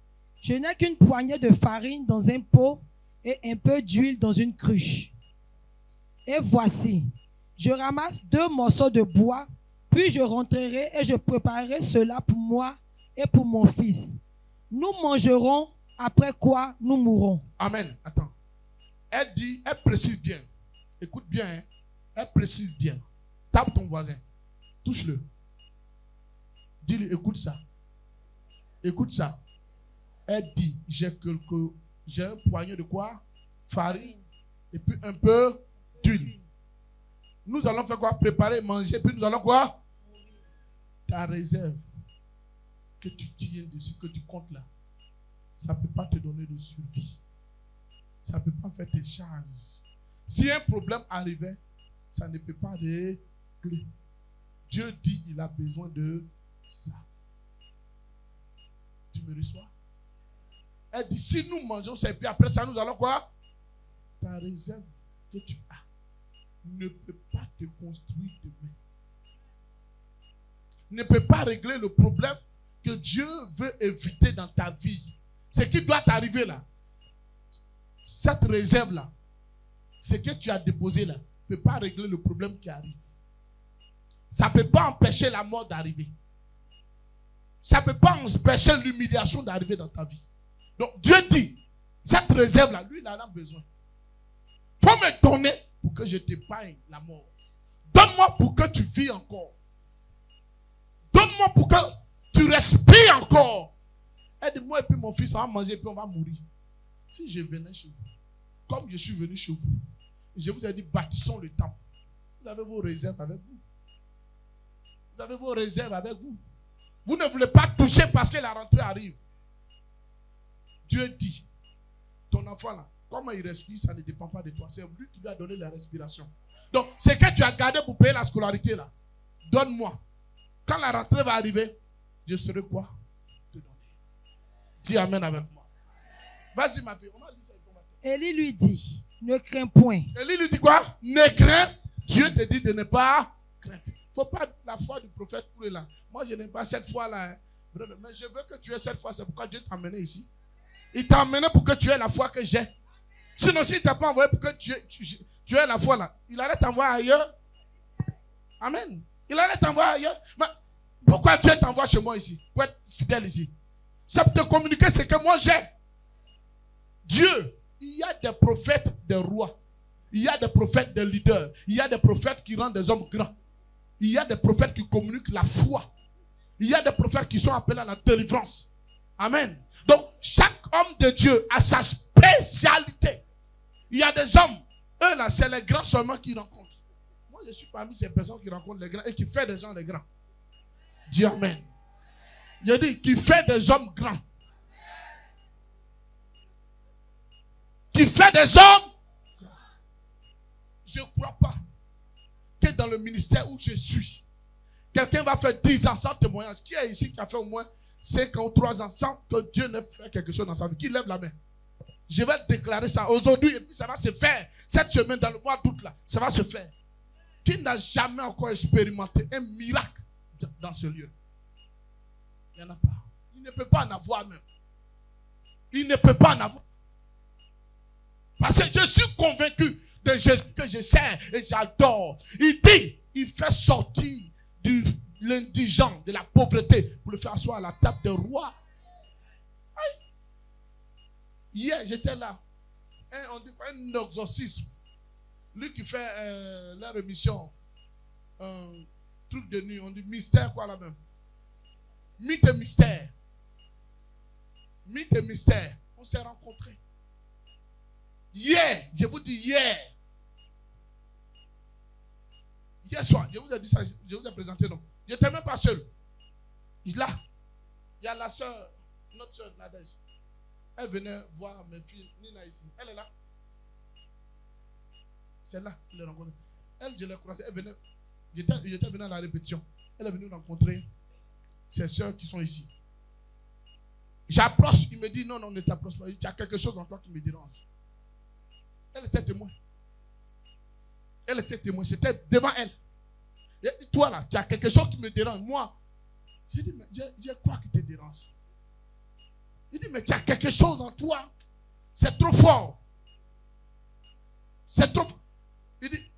Je n'ai qu'une poignée de farine dans un pot et un peu d'huile dans une cruche. Et voici, je ramasse 2 morceaux de bois, puis je rentrerai et je préparerai cela pour moi et pour mon fils. Nous mangerons, après quoi nous mourrons. Amen. Attends. Elle dit, elle précise bien. Écoute bien, hein. Elle précise bien. Tape ton voisin. Touche-le. Dis-lui, écoute ça. Écoute ça. Elle dit, j'ai un poignet de quoi? Farine. Et puis un peu d'huile. Nous allons faire quoi? Préparer, manger. Puis nous allons quoi? Ta réserve que tu tiens dessus, que tu comptes là. Ça ne peut pas te donner de survie. Ça ne peut pas faire tes charges. Si un problème arrivait, ça ne peut pas régler. Dieu dit qu'il a besoin de ça. Tu me reçois? Elle dit, si nous mangeons ça, et puis après ça, nous allons quoi? Ta réserve que tu as ne peut pas te construire demain. Ne peut pas régler le problème que Dieu veut éviter dans ta vie. Ce qui doit t'arriver là, cette réserve-là, ce que tu as déposé là, ne peut pas régler le problème qui arrive. Ça ne peut pas empêcher la mort d'arriver. Ça ne peut pas empêcher l'humiliation d'arriver dans ta vie. Donc Dieu dit, cette réserve-là, lui, il en a besoin. Il faut me donner pour que je t'épargne la mort. Donne-moi pour que tu vis encore. Donne-moi pour que tu respire encore. Elle dit, moi et puis mon fils, on va manger et puis on va mourir. Si je venais chez vous, comme je suis venu chez vous, je vous ai dit, bâtissons le temple. Vous avez vos réserves avec vous. Vous avez vos réserves avec vous. Vous ne voulez pas toucher parce que la rentrée arrive. Dieu dit, ton enfant là, comment il respire, ça ne dépend pas de toi. C'est lui qui lui a donné la respiration. Donc, c'est que tu as gardé pour payer la scolarité là. Donne-moi. Quand la rentrée va arriver, je serai quoi? Te donner. Dis amen avec moi. Vas-y ma fille. On a dit ça. Élie lui dit, ne crains point. Élie lui dit quoi? Ne crains. Dieu te dit de ne pas craindre. Il ne faut pas la foi du prophète couler là. Moi, je n'aime pas cette foi-là. Hein. Mais je veux que tu aies cette foi. C'est pourquoi Dieu t'a amené ici. Il t'a amené pour que tu aies la foi que j'ai. Sinon, s'il ne t'a pas envoyé pour que tu aies la foi là, il allait t'envoyer ailleurs. Amen. Il allait t'envoyer ailleurs. Mais pourquoi Dieu t'envoie chez moi ici? Pour être fidèle ici. C'est pour te communiquer ce que moi j'ai. Dieu, il y a des prophètes, des rois. Il y a des prophètes, des leaders. Il y a des prophètes qui rendent des hommes grands. Il y a des prophètes qui communiquent la foi. Il y a des prophètes qui sont appelés à la délivrance. Amen. Donc, chaque homme de Dieu a sa spécialité. Il y a des hommes, eux là, c'est les grands seulement qui rencontrent. Moi, je suis parmi ces personnes qui rencontrent les grands et qui fait des gens les grands. Dis amen. Je dis, qui fait des hommes grands. Qui fait des hommes. Je ne crois pas que dans le ministère où je suis, quelqu'un va faire 10 ans sans témoignage. Qui est ici qui a fait au moins 5 ans ou 3 ans sans que Dieu ne fasse quelque chose dans sa vie? Qui lève la main? Je vais déclarer ça aujourd'hui et puis ça va se faire. Cette semaine, dans le mois d'août, là, ça va se faire. Qui n'a jamais encore expérimenté un miracle dans ce lieu? Il n'y en a pas. Il ne peut pas en avoir même. Il ne peut pas en avoir. Parce que je suis convaincu de Jésus que je sers et j'adore. Il dit, il fait sortir de l'indigent, de la pauvreté, pour le faire asseoir à la table des rois. Aïe. Hier, j'étais là. On dit un exorcisme. Lui qui fait la rémission, truc de nuit, on dit mystère quoi là même. Mythe et mystère. Mythe et mystère. On s'est rencontrés. Hier, je vous dis hier. Hier soir, je vous ai dit ça, je vous ai présenté non. Je n'étais même pas seul. Là, il y a la soeur, notre soeur Nadège. Elle venait voir mes filles, Nina ici. Elle est là. C'est là, je l'ai rencontrée. Elle, je l'ai croisée. Elle venait. J'étais venu à la répétition. Elle est venue rencontrer ses soeurs qui sont ici. J'approche, il me dit non, ne t'approche pas. Il y a quelque chose en toi qui me dérange. Elle était témoin. Elle était témoin. C'était devant elle. Et toi là, tu as quelque chose qui me dérange. Moi, j'ai dit, mais je crois qu'il te dérange. Il dit, mais tu as quelque chose en toi. C'est trop fort. C'est trop fort. Il dit,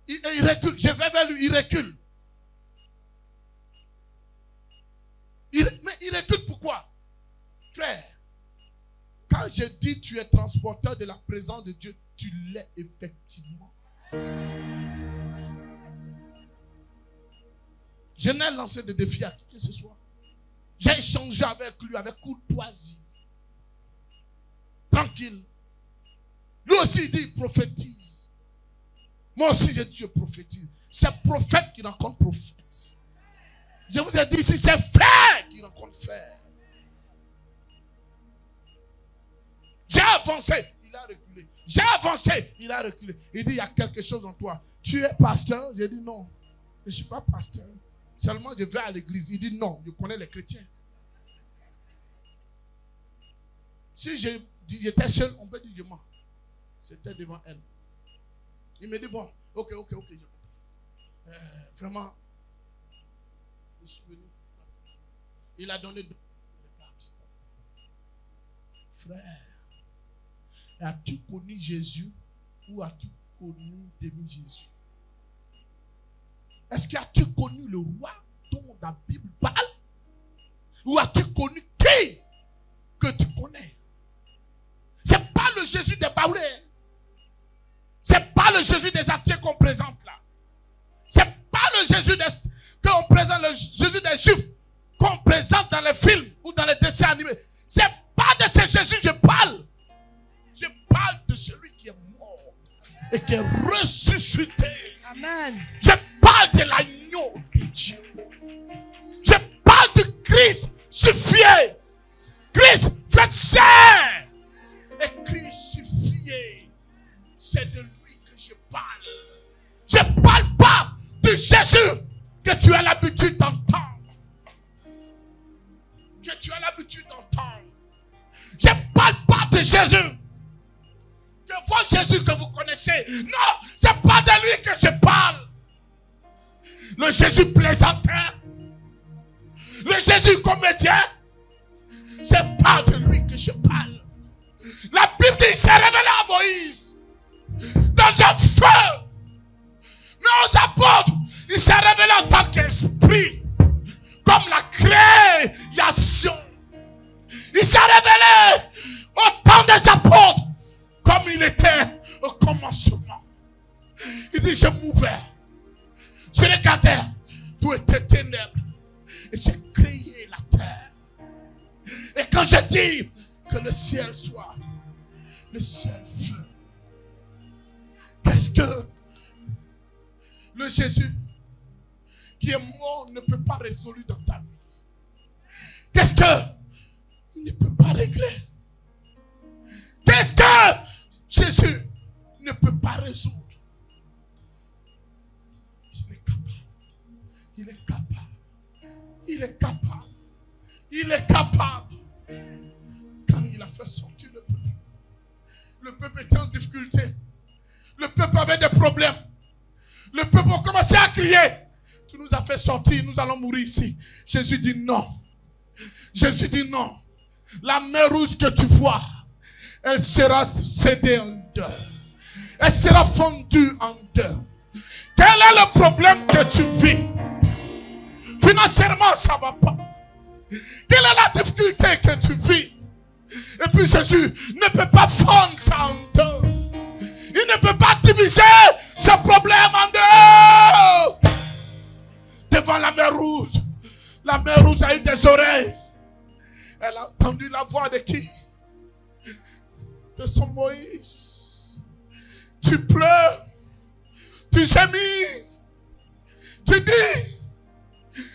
il recule. Je vais vers lui, il recule. Mais il recule pourquoi? Frère, quand je dis tu es transporteur de la présence de Dieu, tu l'es effectivement. Je n'ai lancé de défi à qui que ce soit. J'ai échangé avec lui avec courtoisie. Tranquille. Lui aussi il dit il prophétise. Moi aussi je dis je prophétise. C'est prophète qui rencontre prophète. Je vous ai dit ici c'est frère qui rencontre frère. J'ai avancé, il a reculé. J'ai avancé, il a reculé. Il dit, il y a quelque chose en toi. Tu es pasteur? J'ai dit non. Je ne suis pas pasteur. Seulement, je vais à l'église. Il dit non, je connais les chrétiens. Si j'étais seul, on peut dire je mens. C'était devant elle. Il me dit, bon, ok, j'ai compris. Vraiment, je suis venu. Il a donné 2 cartes. Frère. As-tu connu Jésus ou as-tu connu demi-Jésus? Est-ce que as-tu connu le roi dont la Bible parle? Ou as-tu connu qui que tu connais? C'est pas le Jésus des Baoulés. C'est pas le Jésus des athées qu'on présente là. C'est pas le Jésus qu'on présente, le Jésus des Juifs. qu'on présente dans les films ou dans les dessins animés. C'est pas de ce Jésus que je parle. Je parle de celui qui est mort et qui est ressuscité. Amen. Je parle de l'agneau de Dieu. Je parle de Christ crucifié. Christ fait chair et crucifié. C'est de lui que je parle. Je ne parle pas de Jésus que tu as l'habitude d'entendre. Que tu as l'habitude d'entendre. Je ne parle pas de Jésus. Que votre Jésus que vous connaissez. Non, ce n'est pas de lui que je parle. Le Jésus plaisantin. Le Jésus comédien. Ce n'est pas de lui que je parle. La Bible dit qu'il s'est révélé à Moïse dans un feu. Mais aux apôtres, il s'est révélé en tant qu'esprit. Comme la création. Il s'est révélé au temps des apôtres. Comme il était au commencement. Il dit, je m'ouvrais. Je regardais. Tout était ténèbres. Et j'ai créé la terre. Et quand je dis que le ciel soit, le ciel fut. Qu'est-ce que le Jésus qui est mort ne peut pas résoudre dans ta vie? Qu'est-ce que il ne peut pas régler? Qu'est-ce que Jésus ne peut pas résoudre? Il est capable. Il est capable. Il est capable. Il est capable. Quand il a fait sortir le peuple était en difficulté. Le peuple avait des problèmes. Le peuple a commencé à crier. Tu nous as fait sortir, nous allons mourir ici. Jésus dit non. Jésus dit non. La mer rouge que tu vois, elle sera scindée en deux. Elle sera fondue en deux. Quel est le problème que tu vis? Financièrement, ça ne va pas. Quelle est la difficulté que tu vis? Et puis Jésus ne peut pas fondre ça en deux. Il ne peut pas diviser ce problème en deux. Devant la mer rouge a eu des oreilles. Elle a entendu la voix de qui? De son Moïse. Tu pleures, tu gémis, tu dis,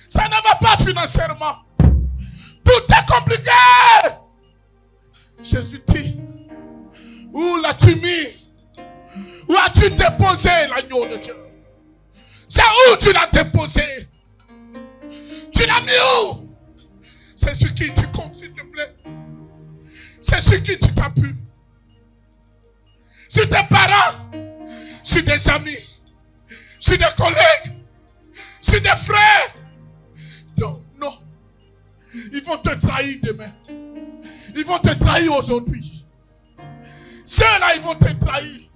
ça ne va pas financièrement. Tout est compliqué. Jésus dit, où l'as-tu mis? Où as-tu déposé l'agneau de Dieu? C'est où tu l'as déposé? Tu l'as mis où? C'est sur qui tu comptes, s'il te plaît? C'est sur qui tu t'appuies? Sur tes parents? Sur des amis? Sur des collègues? Sur des frères? Non, non. Ils vont te trahir demain. Ils vont te trahir aujourd'hui. Ceux-là, ils vont te trahir.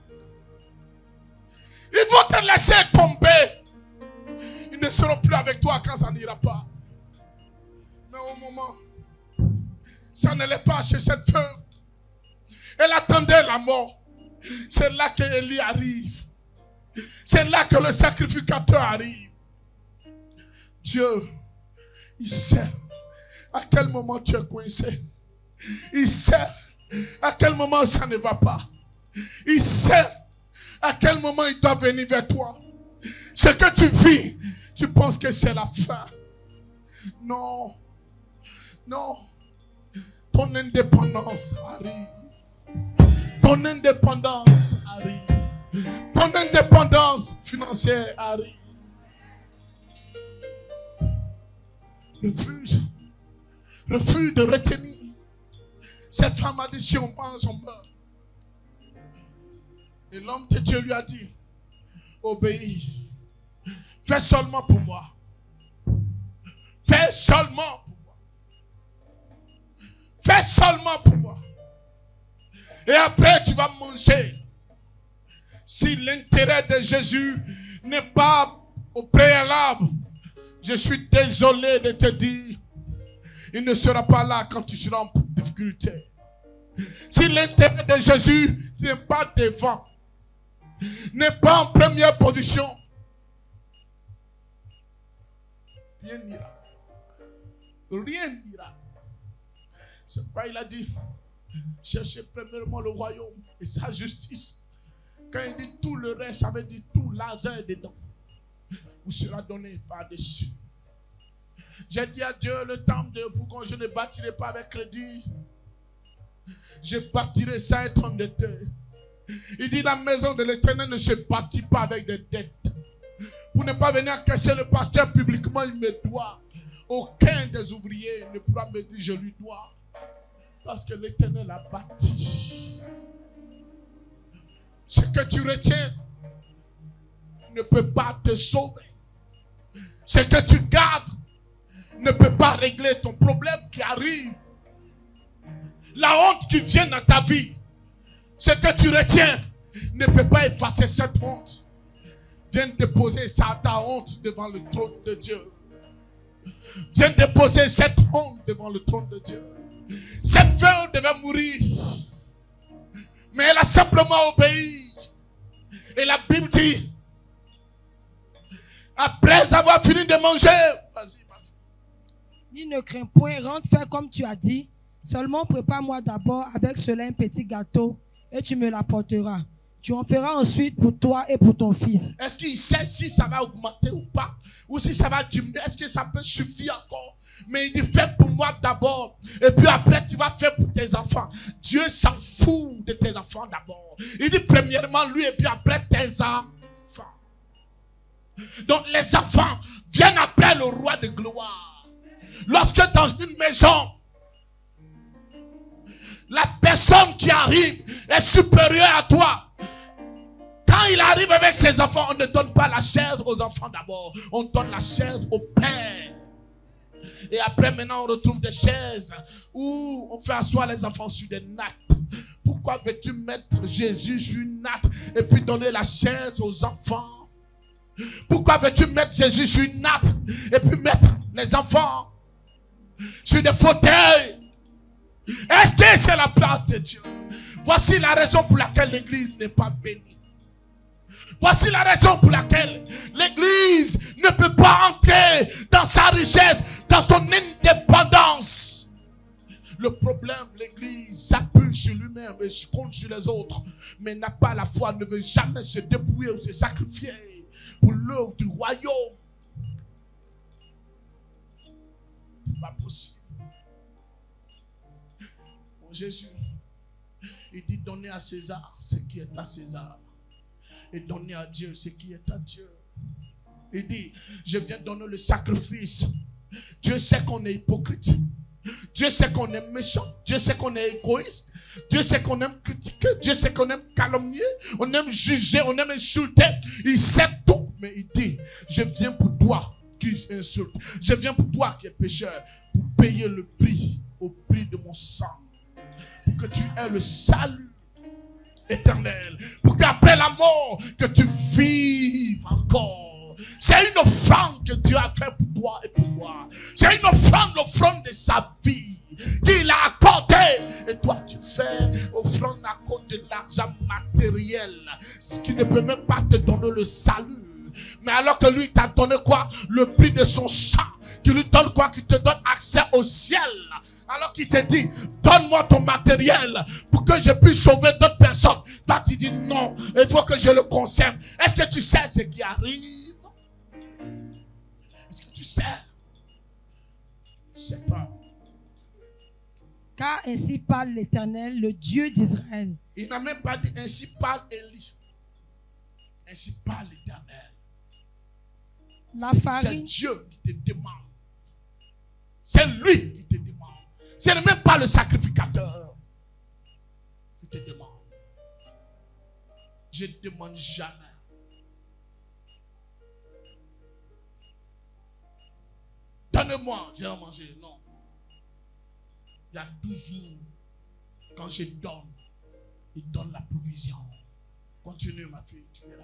Ils vont te laisser tomber. Ils ne seront plus avec toi quand ça n'ira pas. Mais au moment, ça n'allait pas chez cette veuve. Elle attendait la mort. C'est là que Élie arrive. C'est là que le sacrificateur arrive. Dieu, il sait à quel moment tu es coincé. Il sait à quel moment ça ne va pas. Il sait à quel moment il doit venir vers toi. Ce que tu vis, tu penses que c'est la fin. Non. Non. Ton indépendance arrive. Ton indépendance arrive. Ton indépendance financière arrive. Refuse de retenir. Cette femme a dit, si on pense, on meurt. Et l'homme de Dieu lui a dit, obéis. Fais seulement pour moi. Fais seulement pour moi. Fais seulement pour moi. Et après, tu vas manger. Si l'intérêt de Jésus n'est pas au préalable, je suis désolé de te dire, il ne sera pas là quand tu seras en difficulté. Si l'intérêt de Jésus n'est pas devant, n'est pas en première position, rien n'ira. rien n'ira. C'est pourquoi il a dit, cherchez premièrement le royaume et sa justice. Quand il dit tout le reste, ça veut dire tout l'argent est dedans. Vous sera donné par-dessus. J'ai dit à Dieu, le temps de pourquoi je ne bâtirai pas avec crédit. Je bâtirai sans être endetté. Il dit, la maison de l'Éternel ne se bâtit pas avec des dettes. Pour ne pas venir casser le pasteur publiquement, il me doit. Aucun des ouvriers ne pourra me dire, je lui dois. Parce que l'Éternel a bâti. Ce que tu retiens ne peut pas te sauver. Ce que tu gardes ne peut pas régler ton problème qui arrive. La honte qui vient dans ta vie, ce que tu retiens ne peut pas effacer cette honte. Viens déposer ça, ta honte devant le trône de Dieu. Viens déposer cette honte devant le trône de Dieu. Cette veuve devait mourir, mais elle a simplement obéi. Et la Bible dit, après avoir fini de manger, vas-y ma fille. Dis, ne crains point, rentre faire comme tu as dit. Seulement prépare-moi d'abord avec cela un petit gâteau et tu me l'apporteras. Tu en feras ensuite pour toi et pour ton fils. Est-ce qu'il sait si ça va augmenter ou pas? Ou si ça va diminuer? Est-ce que ça peut suffire encore? Mais il dit, fais pour moi d'abord. Et puis après, tu vas faire pour tes enfants. Dieu s'en fout de tes enfants d'abord. Il dit, premièrement, lui, et puis après, tes enfants. Donc, les enfants viennent après le roi de gloire. Lorsque dans une maison, la personne qui arrive est supérieure à toi. Quand il arrive avec ses enfants, on ne donne pas la chaise aux enfants d'abord. On donne la chaise au père. Et après, maintenant, on retrouve des chaises où on fait asseoir les enfants sur des nattes. Pourquoi veux-tu mettre Jésus sur une natte et puis donner la chaise aux enfants? Pourquoi veux-tu mettre Jésus sur une natte et puis mettre les enfants sur des fauteuils? Est-ce que c'est la place de Dieu? Voici la raison pour laquelle l'église n'est pas bénie. Voici la raison pour laquelle l'église ne peut pas entrer dans sa richesse, dans son indépendance. Le problème, l'église s'appuie sur lui-même et se compte sur les autres, mais n'a pas la foi, ne veut jamais se dépouiller ou se sacrifier pour l'œuvre du royaume. Pas possible. Bon, Jésus, il dit donnez à César ce qui est à César et donnez à Dieu ce qui est à Dieu. Il dit, je viens donner le sacrifice. Dieu sait qu'on est hypocrite. Dieu sait qu'on est méchant. Dieu sait qu'on est égoïste. Dieu sait qu'on aime critiquer. Dieu sait qu'on aime calomnier. On aime juger. On aime insulter. Il sait tout. Mais il dit, je viens pour toi qui insulte. Je viens pour toi qui es pécheur. Pour payer le prix. Au prix de mon sang. Pour que tu aies le salut éternel. Pour qu'après la mort, que tu vives encore. C'est une offrande que Dieu a fait pour toi et pour moi. C'est une offrande, l'offrande de sa vie qu'il a accordée. Et toi, tu fais offrande à cause de l'argent matériel, ce qui ne peut même pas te donner le salut. Mais alors que lui t'a donné quoi? Le prix de son sang. Qui lui donne quoi? Qui te donne accès au ciel. Alors qu'il te dit, donne-moi ton matériel pour que je puisse sauver d'autres personnes. Toi, tu dis non, il faut que je le conserve. Est-ce que tu sais ce qui arrive? Est-ce que tu sais? Je ne sais pas. Car ainsi parle l'Éternel, le Dieu d'Israël. Il n'a même pas dit ainsi parle Élie. Ainsi parle l'Éternel. La C'est farine, Dieu qui te demande. C'est lui qui te demande. Ce n'est même pas le sacrificateur qui te demande. Je ne demande jamais. Donne-moi, je vais manger. Non. Il y a toujours, quand je donne, il donne la provision. Continue ma fille, tu verras.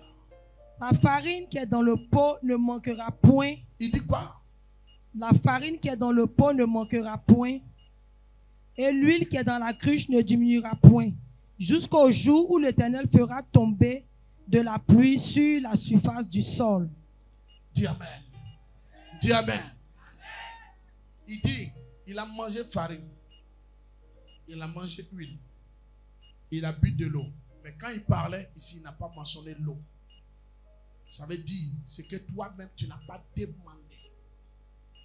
la farine qui est dans le pot ne manquera point. Il dit quoi? La farine qui est dans le pot ne manquera point. Et l'huile qui est dans la cruche ne diminuera point. Jusqu'au jour où l'Éternel fera tomber de la pluie sur la surface du sol. Dis Amen. Dis Amen. Il dit, Il a mangé farine. Il a mangé huile. Il a bu de l'eau. Mais quand il parlait, ici, il n'a pas mentionné l'eau. Ça veut dire, c'est que toi-même, tu n'as pas demandé.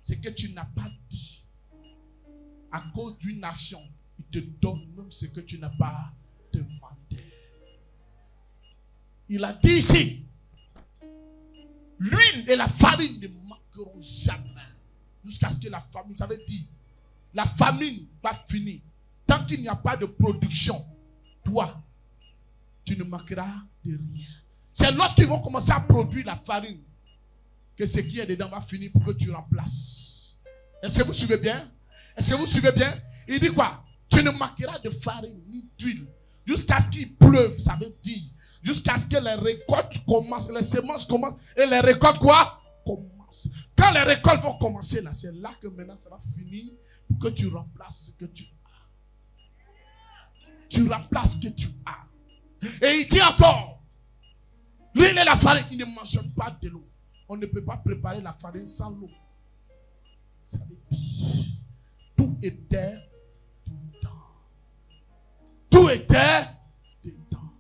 C'est que tu n'as pas dit. À cause d'une action, il te donne même ce que tu n'as pas demandé. Il a dit ici, l'huile et la farine ne manqueront jamais. Jusqu'à ce que la famine, ça veut dire, la famine va finir. Tant qu'il n'y a pas de production, toi, tu ne manqueras de rien. C'est lorsqu'ils vont commencer à produire la farine que ce qui est dedans va finir pour que tu remplaces. Est-ce que vous suivez bien? Est-ce que vous suivez bien? Il dit quoi? Tu ne manqueras de farine ni d'huile jusqu'à ce qu'il pleuve. Ça veut dire jusqu'à ce que les récoltes commencent, les semences commencent et les récoltes quoi? Commencent. Quand les récoltes vont commencer là, c'est là que maintenant ça va finir pour que tu remplaces ce que tu as. Tu remplaces ce que tu as. Et il dit encore, l'huile et la farine, il ne mentionne pas de l'eau. On ne peut pas préparer la farine sans l'eau. Ça veut dire, tout était dedans. Tout était dedans.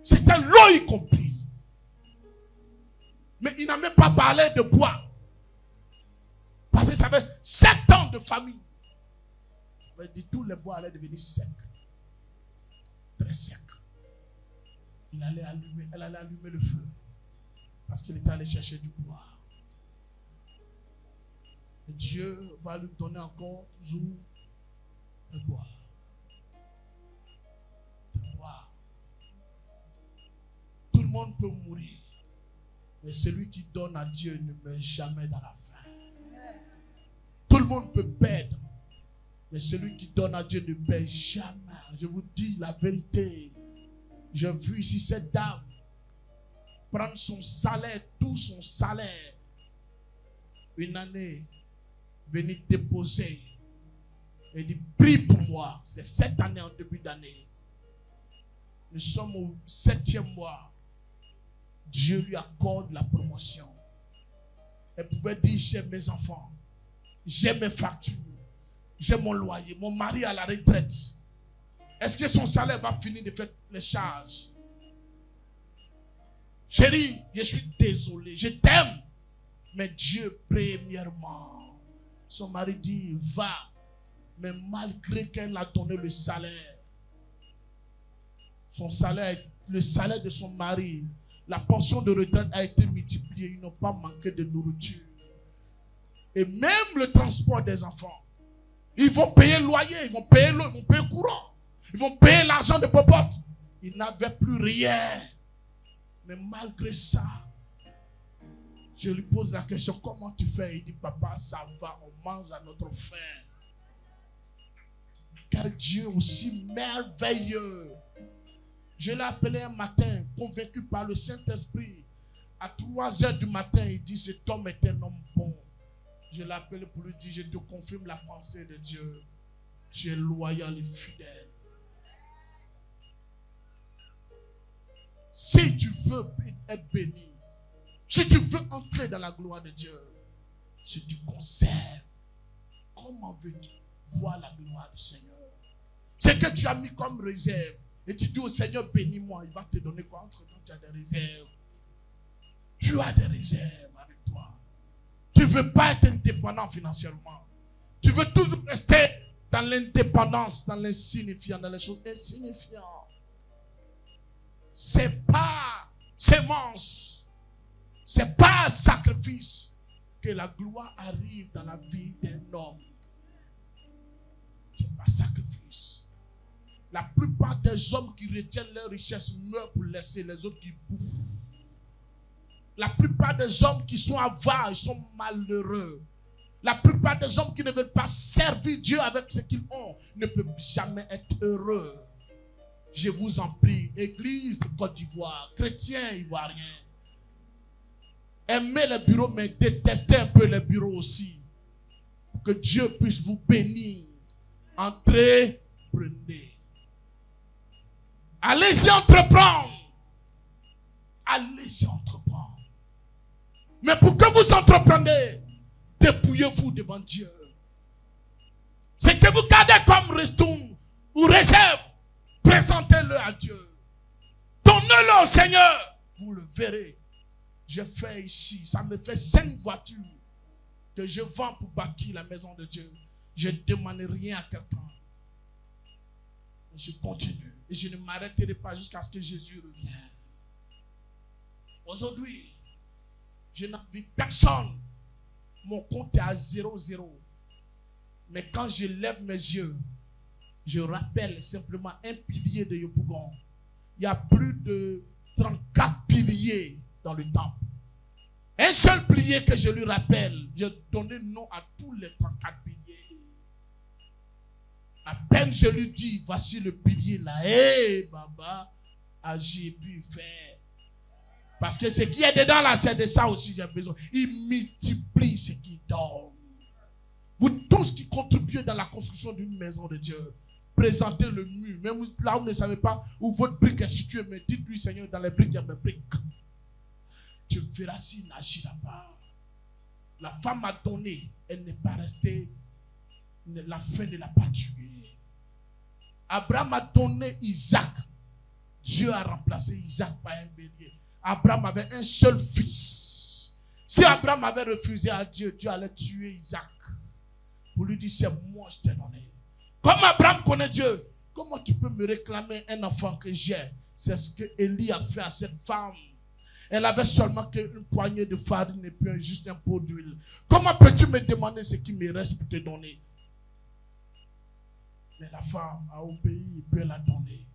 C'était l'eau y compris. Mais il n'a même pas parlé de bois. Parce que ça fait 7 ans de famille. Ça veut dire tous les bois allaient devenir secs. Très secs. Elle allait allumer le feu. Parce qu'il était allé chercher du bois. Et Dieu va lui donner encore toujours le bois. Le bois. Tout le monde peut mourir. Mais celui qui donne à Dieu ne meurt jamais dans la faim. Tout le monde peut perdre. Mais celui qui donne à Dieu ne perd jamais. Je vous dis la vérité. J'ai vu ici cette dame prendre son salaire, tout son salaire, une année, venir déposer et dire, prie pour moi. C'est cette année, en début d'année. Nous sommes au 7e mois. Dieu lui accorde la promotion. Elle pouvait dire, j'ai mes enfants, j'ai mes factures, j'ai mon loyer, mon mari à la retraite. Est-ce que son salaire va finir de faire les charges? Chérie, je suis désolé, je t'aime. Mais Dieu premièrement. Son mari dit, va. Mais malgré qu'elle a donné le salaire, son salaire, le salaire de son mari, la pension de retraite a été multipliée. Ils n'ont pas manqué de nourriture. Et même le transport des enfants. Ils vont payer le loyer, ils vont payer l'eau, ils vont payer le courant. Ils vont payer l'argent de popote. Ils n'avaient plus rien. Mais malgré ça, je lui pose la question, comment tu fais? Il dit, papa, ça va, on mange à notre faim. Car Dieu est aussi merveilleux. Je l'ai appelé un matin, convaincu par le Saint-Esprit. À 3 heures du matin, il dit, cet homme est un homme bon. Je l'ai appelé pour lui dire, je te confirme la pensée de Dieu. Tu es loyal et fidèle. Si tu veux être béni, si tu veux entrer dans la gloire de Dieu, si tu conserves, comment veux-tu voir la gloire du Seigneur? C'est que tu as mis comme réserve. Et tu dis au Seigneur, bénis-moi. Il va te donner quoi? Entre-temps, tu as des réserves. Tu as des réserves avec toi. Tu ne veux pas être indépendant financièrement. Tu veux toujours rester dans l'indépendance, dans l'insignifiant, dans les choses insignifiantes. C'est pas sémence, c'est pas un sacrifice que la gloire arrive dans la vie d'un homme. C'est pas un sacrifice. La plupart des hommes qui retiennent leur richesse meurent pour laisser les autres qui bouffent. La plupart des hommes qui sont avares, ils sont malheureux. La plupart des hommes qui ne veulent pas servir Dieu avec ce qu'ils ont ne peuvent jamais être heureux. Je vous en prie, Église de Côte d'Ivoire, chrétiens ivoiriens, aimez les bureaux, mais détestez un peu les bureaux aussi. Pour que Dieu puisse vous bénir. Entrez, prenez. Allez-y entreprendre. Allez-y entreprendre. Mais pour que vous entrepreniez, dépouillez-vous devant Dieu. que vous gardez comme ristourne ou réserve, présentez-le à Dieu. Donnez-le au Seigneur. Vous le verrez. Je fais ici, ça me fait 5 voitures que je vends pour bâtir la maison de Dieu. Je ne demande rien à quelqu'un. Je continue. Et je ne m'arrêterai pas jusqu'à ce que Jésus revienne. Aujourd'hui, je n'envie personne. Mon compte est à 0,0. Mais quand je lève mes yeux, je rappelle simplement un pilier de Yopougon. Il y a plus de 34 piliers dans le temple. Un seul pilier que je lui rappelle, j'ai donné nom à tous les 34 piliers. À peine je lui dis, voici le pilier là. Hé, Baba, agis, puis fais. Parce que ce qui est dedans là, c'est de ça aussi j'ai besoin. Il multiplie ce qu'il donne. Vous tous qui contribuez dans la construction d'une maison de Dieu, présentez le mur. Même là où vous ne savez pas où votre brique est située, mais dites-lui, Seigneur, dans les briques, il y a mes briques. Tu verras s'il n'agira pas. La femme a donné, elle n'est pas restée, la faim ne l'a pas tuée. Abraham a donné Isaac. Dieu a remplacé Isaac par un bélier. Abraham avait un seul fils. Si Abraham avait refusé à Dieu, Dieu allait tuer Isaac. Pour lui dire, c'est moi je t'ai donné. Comme Abraham connaît Dieu, comment tu peux me réclamer un enfant que j'ai? C'est ce que Élie a fait à cette femme. Elle avait seulement qu'une poignée de farine et puis juste un pot d'huile. Comment peux-tu me demander ce qui me reste pour te donner? Mais la femme a obéi et puis elle a donné.